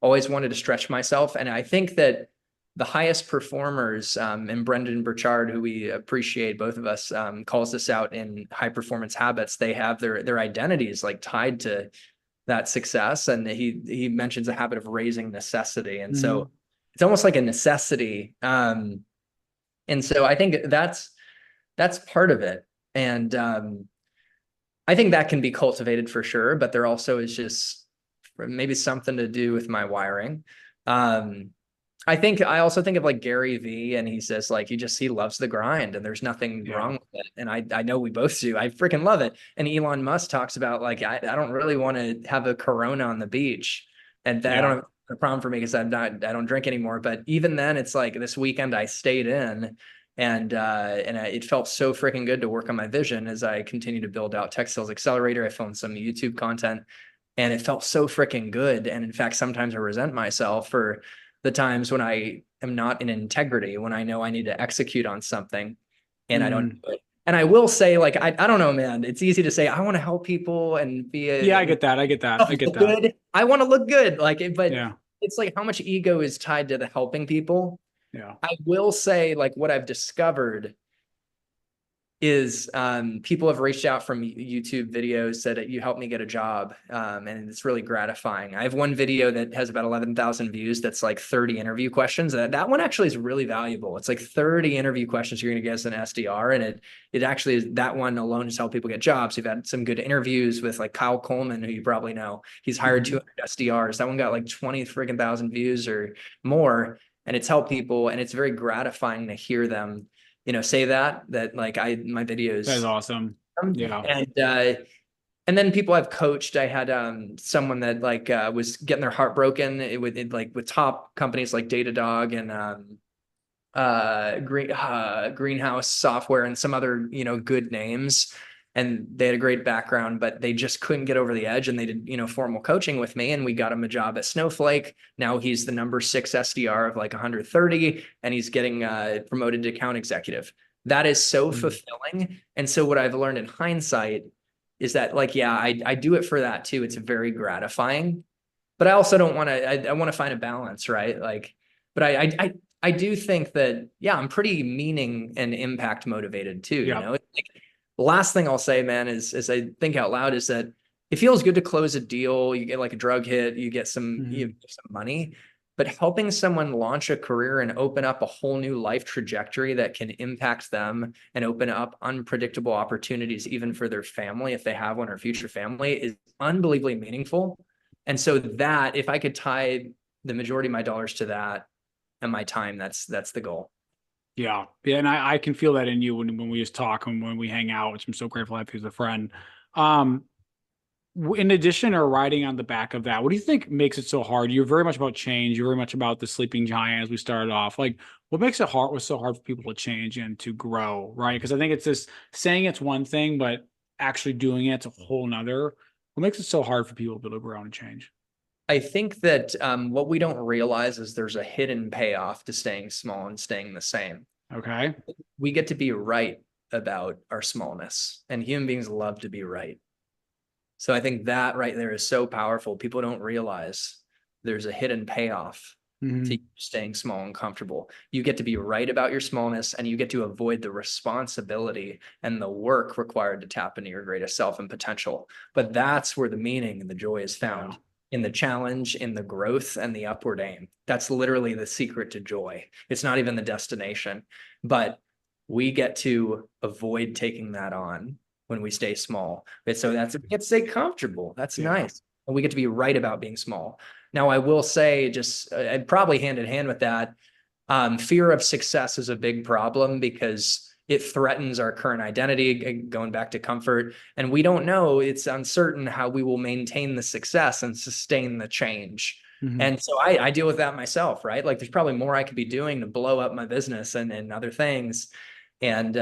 always wanted to stretch myself. And I think that the highest performers, and Brendan Burchard, who we appreciate, both of us, calls this out in high performance habits. They have their identities like tied to that success. And he mentions a habit of raising necessity. And so Mhm. it's almost like a necessity. And so I think that's part of it. And I think that can be cultivated for sure, but there also is just maybe something to do with my wiring. Um, I also think of like Gary V, and he says like he loves the grind and there's nothing Yeah. wrong with it. And I know we both do. I freaking love it. And Elon Musk talks about like I don't really want to have a Corona on the beach. And that I don't Yeah. have a problem for me because I don't drink anymore. But even then it's like this weekend I stayed in, and it felt so freaking good to work on my vision as I continue to build out Tech Sales Accelerator. I filmed some YouTube content and it felt so freaking good. And in fact, sometimes I resent myself for the times when I am not in integrity, when I know I need to execute on something and I don't Mhm. do it. And I will say, like, I don't know, man. It's easy to say I want to help people and be Yeah, I a get that. I get that. I get look that. good. I want to look good, like, but Yeah. it's like how much ego is tied to the helping people. Yeah. I will say, like, what I've discovered is people have reached out from YouTube videos, said that you helped me get a job. And it's really gratifying. I have one video that has about 11,000 views. That's like 30 interview questions. That one actually is really valuable. It's like 30 interview questions you're going to get as an SDR. And it actually is, that one alone has helped people get jobs. We've had some good interviews with like Kyle Coleman, who you probably know. He's hired Mhm. 200 SDRs. That one got like 20 freaking thousand views or more. And it's helped people. And it's very gratifying to hear them say that like my That is videos. awesome. Yeah. And then people I've coached, I had someone that like was getting their heart broken like with top companies like Datadog and Greenhouse Software and some other good names, and they had a great background, but they just couldn't get over the edge. And they did formal coaching with me, and we got him a job at Snowflake. Now he's the number 6 SDR of like 130, and he's getting promoted to account executive. That is so Mhm. fulfilling. And so what I've learned in hindsight is that like, yeah, I do it for that too. It's very gratifying, but I also don't want to, I want to find a balance, right? Like, but I do think that, yeah, I'm pretty meaning and impact motivated too, Yeah. Like, the last thing I'll say, man, is as I think out loud, is that it feels good to close a deal. You get like a drug hit, you get some Mhm. some money, but helping someone launch a career and open up a whole new life trajectory that can impact them and open up unpredictable opportunities, even for their family, if they have one, or future family, is unbelievably meaningful. And so that, if I could tie the majority of my dollars to that and my time, that's the goal. Yeah. Yeah. And I can feel that in you when we just talk and when we hang out, which I'm so grateful to have you as a friend. Um, in addition or riding on the back of that, what do you think makes it so hard? You're very much about change. You're very much about the sleeping giant as we started off. Like, what makes it hard was so hard for people to change and to grow, right? Because I think it's this saying it's one thing, but actually doing it's a whole nother. What makes it so hard for people to grow and change? I think that what we don't realize is there's a hidden payoff to staying small and staying the same. Okay. We get to be right about our smallness, and human beings love to be right. So I think that right there is so powerful. People don't realize there's a hidden payoff to staying small and comfortable. You get to be right about your smallness, and you get to avoid the responsibility and the work required to tap into your greatest self and potential. But that's where the meaning and the joy is found. Yeah. In the challenge, in the growth, and the upward aim. That's literally the secret to joy. It's not even the destination, but we get to avoid taking that on when we stay small. But so that's, we get to stay comfortable. That's nice. And we get to be right about being small. Now, I will say, just probably hand in hand with that, fear of success is a big problem because it threatens our current identity, going back to comfort. And we don't know, it's uncertain how we will maintain the success and sustain the change. And so I deal with that myself, right? Like, there's probably more I could be doing to blow up my business and other things. And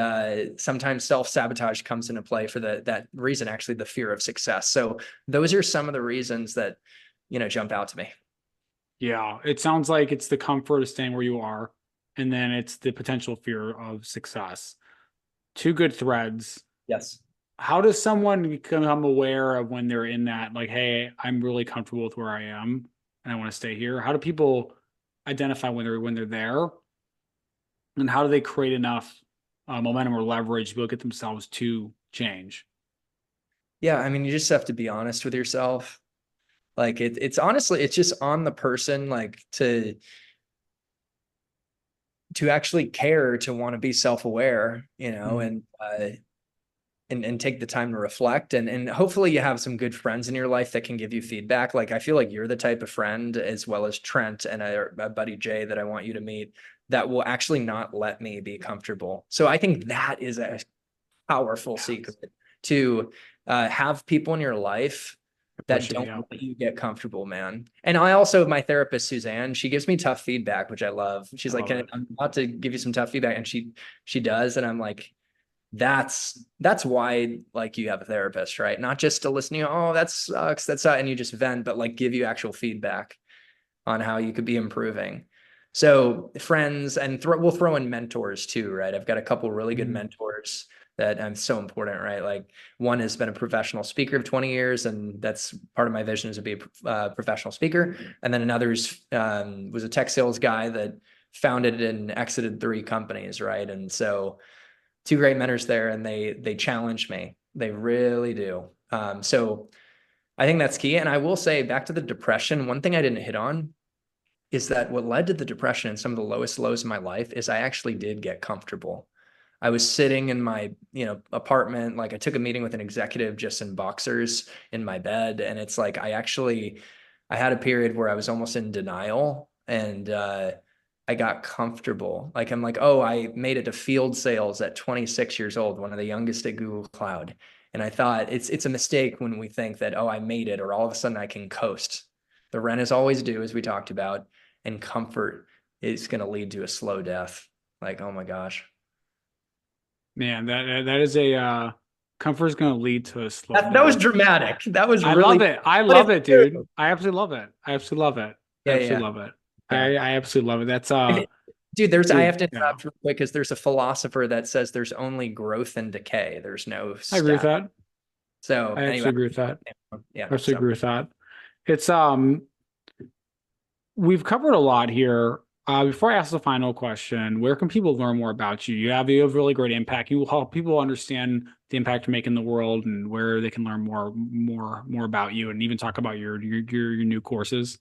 sometimes self-sabotage comes into play for that reason, actually, the fear of success. So those are some of the reasons that, jump out to me. Yeah. It sounds like it's the comfort of staying where you are, and then it's the potential fear of success. Two good threads. Yes. How does someone become aware of when they're in that, like, hey, I'm really comfortable with where I am and I want to stay here? How do people identify when they're there? And how do they create enough momentum or leverage to be able to get themselves to change? Yeah, I mean, you just have to be honest with yourself. Like, it's honestly, it's just on the person, like, to actually care, to want to be self-aware, and take the time to reflect, and hopefully you have some good friends in your life that can give you feedback. Like, I feel like you're the type of friend, as well as Trent and a buddy Jay, that I want you to meet, that will actually not let me be comfortable. So I think that is a powerful secret, to have people in your life that Appreciate don't you. let you get comfortable, man. And I also, my therapist, Suzanne, she gives me tough feedback, which I love. She's I like, love it. I'm about to give you some tough feedback. And she does. And I'm like, that's why, like, you have a therapist, right? Not just to listen to you, oh, that sucks, and you just vent, but like give you actual feedback on how you could be improving. So friends, and we'll throw in mentors too, right? I've got a couple really good mentors that I'm so important, right? Like, one has been a professional speaker of 20 years, and that's part of my vision, is to be a professional speaker. And then another's was a tech sales guy that founded and exited 3 companies, right? And so 2 great mentors there, and they challenge me. They really do. So I think that's key. And I will say, back to the depression, one thing I didn't hit on is that what led to the depression and some of the lowest lows in my life is I actually did get comfortable. I was sitting in my, apartment, like I took a meeting with an executive just in boxers in my bed. And it's like, I had a period where I was almost in denial, and I got comfortable. Like, I'm like, oh, I made it to field sales at 26 years old, one of the youngest at Google Cloud. And I thought it's a mistake when we think that, oh, I made it, or all of a sudden I can coast. The rent is always due, as we talked about, and comfort is going to lead to a slow death. Like, oh my gosh. Man, that is a comfort is going to lead to a slow That was death. dramatic. That was I love really, it. I but love it's it, dude. true. I absolutely love it. I absolutely love it. I Yeah, absolutely yeah, love it. yeah. I absolutely love it. That's Dude, I dude, have to yeah. interrupt real quick, because there's a philosopher that says there's only growth and decay. There's no I agree with stat. that. So I anyway, absolutely agree with that. yeah. I absolutely So agree with that. It's we've covered a lot here. Before I ask the final question, where can people learn more about you? You have really great impact. You will help people understand the impact you make in the world, and where they can learn more about you, and even talk about your new courses.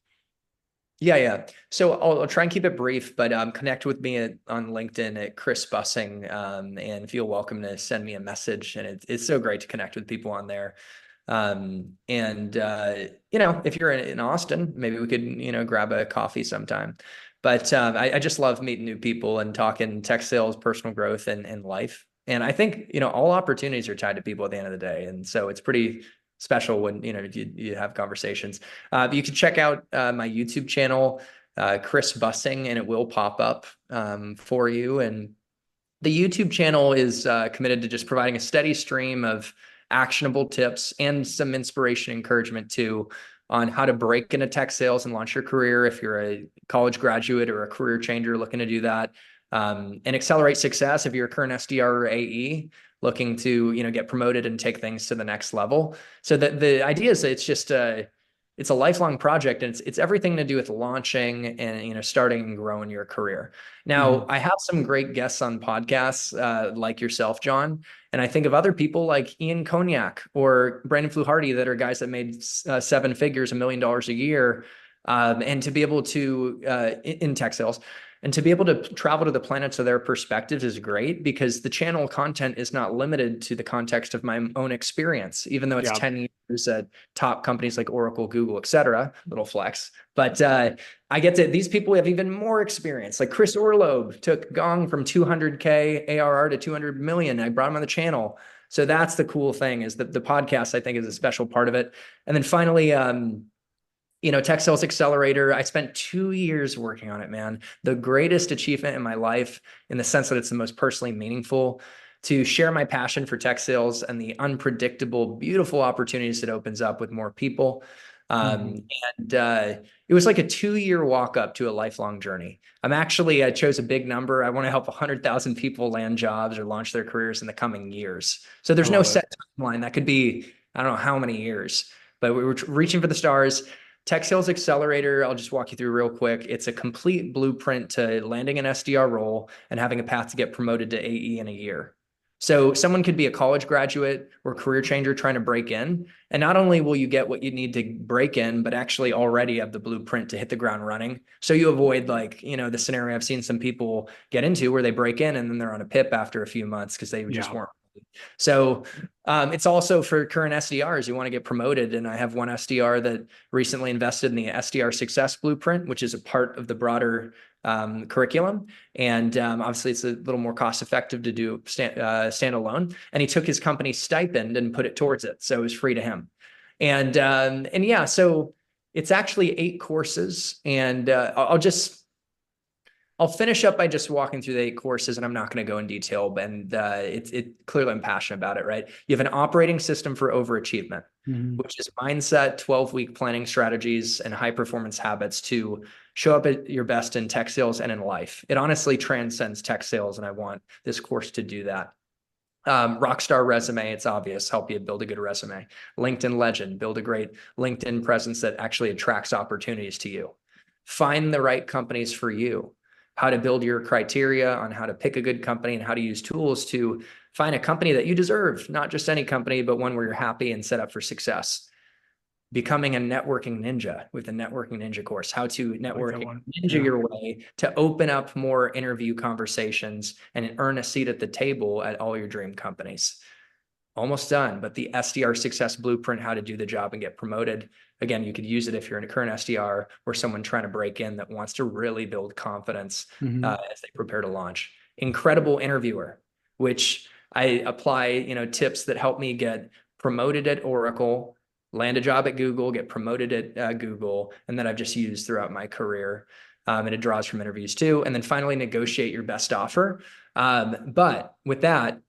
Yeah. So I'll try and keep it brief, but connect with me on LinkedIn at Chris Bussing, and feel welcome to send me a message. And it's so great to connect with people on there. And if you're in Austin, maybe we could, grab a coffee sometime. But I just love meeting new people and talking tech sales, personal growth, and life. And I think, all opportunities are tied to people at the end of the day. And so it's pretty special when, you have conversations. You can check out my YouTube channel, Chris Bussing, and it will pop up for you. And the YouTube channel is committed to just providing a steady stream of actionable tips and some inspiration, encouragement too, on how to break into tech sales and launch your career if you're a college graduate or a career changer looking to do that, and accelerate success if you're a current SDR or AE looking to get promoted and take things to the next level. So the idea is that it's a lifelong project, and it's everything to do with launching and starting and growing your career. Now, I have some great guests on podcasts like yourself, John, and I think of other people like Ian Cognac or Brandon Fluharty that are guys that made seven figures, $1 million a year, and to be able to in tech sales. And to be able to travel to the planets of their perspectives is great because the channel content is not limited to the context of my own experience, even though it's Yeah. 10 years at top companies like Oracle, Google, et cetera, little flex. But I get to, these people have even more experience. Like Chris Orlob took Gong from 200K ARR to 200 million. I brought him on the channel. So that's the cool thing, is that the podcast, I think, is a special part of it. And then finally, Tech Sales Accelerator. I spent 2 years working on it, man. The greatest achievement in my life, in the sense that it's the most personally meaningful, to share my passion for tech sales and the unpredictable, beautiful opportunities it opens up with more people. Mhm. And it was like a 2-year walk up to a lifelong journey. I chose a big number. I want to help 100,000 people land jobs or launch their careers in the coming years. So I there's no love it. set timeline. That could be, I don't know how many years, but we were reaching for the stars. Tech Sales Accelerator, I'll just walk you through real quick. It's a complete blueprint to landing an SDR role and having a path to get promoted to AE in a year. So someone could be a college graduate or career changer trying to break in. And not only will you get what you need to break in, but actually already have the blueprint to hit the ground running. So you avoid the scenario I've seen some people get into where they break in and then they're on a PIP after a few months because they just Yeah. weren't. So it's also for current SDRs. You want to get promoted. And I have one SDR that recently invested in the SDR Success Blueprint, which is a part of the broader curriculum. And obviously, it's a little more cost effective to do standalone. And he took his company's stipend and put it towards it. So it was free to him. And yeah, so it's actually 8 courses. And I'll finish up by just walking through the 8 courses, and I'm not going to go in detail, and it clearly I'm passionate about it, right? You have an operating system for overachievement, Mhm. which is mindset, 12-week planning strategies, and high performance habits to show up at your best in tech sales and in life. It honestly transcends tech sales, and I want this course to do that. Rockstar resume, it's obvious, help you build a good resume. LinkedIn legend, build a great LinkedIn presence that actually attracts opportunities to you. Find the right companies for you. How to build your criteria on how to pick a good company and how to use tools to find a company that you deserve, not just any company, but one where you're happy and set up for success. Becoming a networking ninja with the networking ninja course, how to I like network that one. ninja Yeah. your way to open up more interview conversations and earn a seat at the table at all your dream companies. Almost done, but the SDR Success Blueprint, how to do the job and get promoted. Again, you could use it if you're in a current SDR or someone trying to break in that wants to really build confidence Mhm. as they prepare to launch. Incredible interviewer, which I apply, tips that help me get promoted at Oracle, land a job at Google, get promoted at Google, and that I've just used throughout my career. And it draws from interviews too. And then finally, negotiate your best offer. But with that,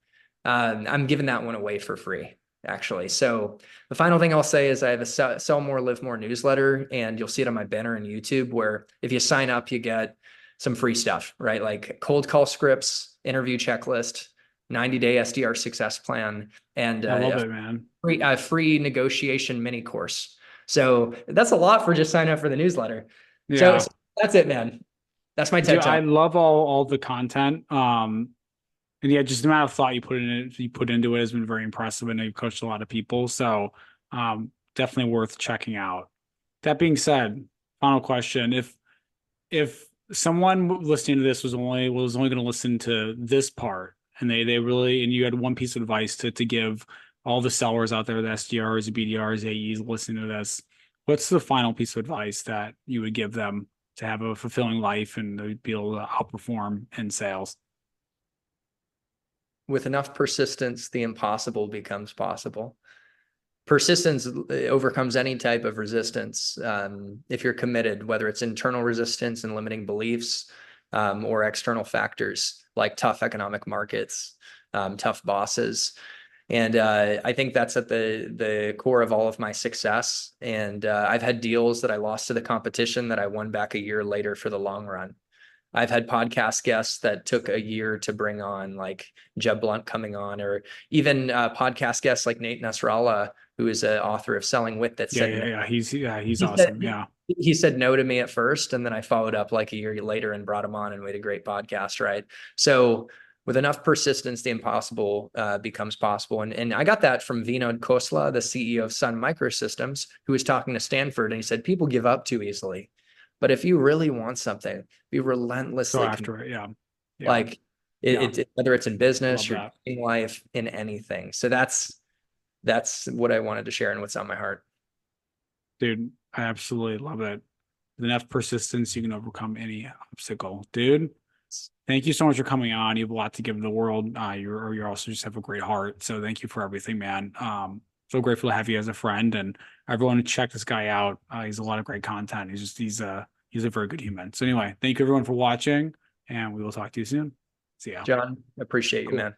I'm giving that one away for free, actually. So the final thing I'll say is I have a Sell More, Live More newsletter, and you'll see it on my banner on YouTube, where if you sign up, you get some free stuff, right? Like cold call scripts, interview checklist, 90-day SDR success plan, and I love it, man. a free negotiation mini course. So that's a lot for just signing up for the newsletter. So Yeah. that's it, man. That's my Dude, TED I Talk. love all the content. And yeah, just the amount of thought you put into it has been very impressive. I know you've coached a lot of people, so definitely worth checking out. That being said, final question. If someone listening to this was only going to listen to this part, and they really, and you had one piece of advice to give all the sellers out there, the SDRs, BDRs, AEs listening to this, what's the final piece of advice that you would give them to have a fulfilling life and to be able to outperform in sales? With enough persistence, the impossible becomes possible. Persistence overcomes any type of resistance. If you're committed, whether it's internal resistance and limiting beliefs, or external factors like tough economic markets, tough bosses. And I think that's at the core of all of my success. And I've had deals that I lost to the competition that I won back a year later for the long run. I've had podcast guests that took a year to bring on, like Jeb Blunt coming on, or even podcast guests like Nate Nasrallah, who is an author of Selling Wit, that Yeah, said yeah, no. yeah. He's He said awesome. Yeah, he said no to me at first, and then I followed up like a year later and brought him on, and we had a great podcast, right? So with enough persistence, the impossible becomes possible. And I got that from Vinod Khosla, the CEO of Sun Microsystems, who was talking to Stanford, and he said people give up too easily. But if you really want something, be go relentlessly after it. Yeah, yeah, like yeah. whether it's in business, Love your that, dating life, in anything. So that's what I wanted to share and what's on my heart. dude. I absolutely love it. With enough persistence, you can overcome any obstacle, dude. Thank you so much for coming on. You have a lot to give the world. You're also just have a great heart. So thank you for everything, man. So grateful to have you as a friend, and everyone check this guy out. He's a lot of great content. He's a very good human. So anyway, thank you everyone for watching, and we will talk to you soon. See ya. John, appreciate you, Cool. man.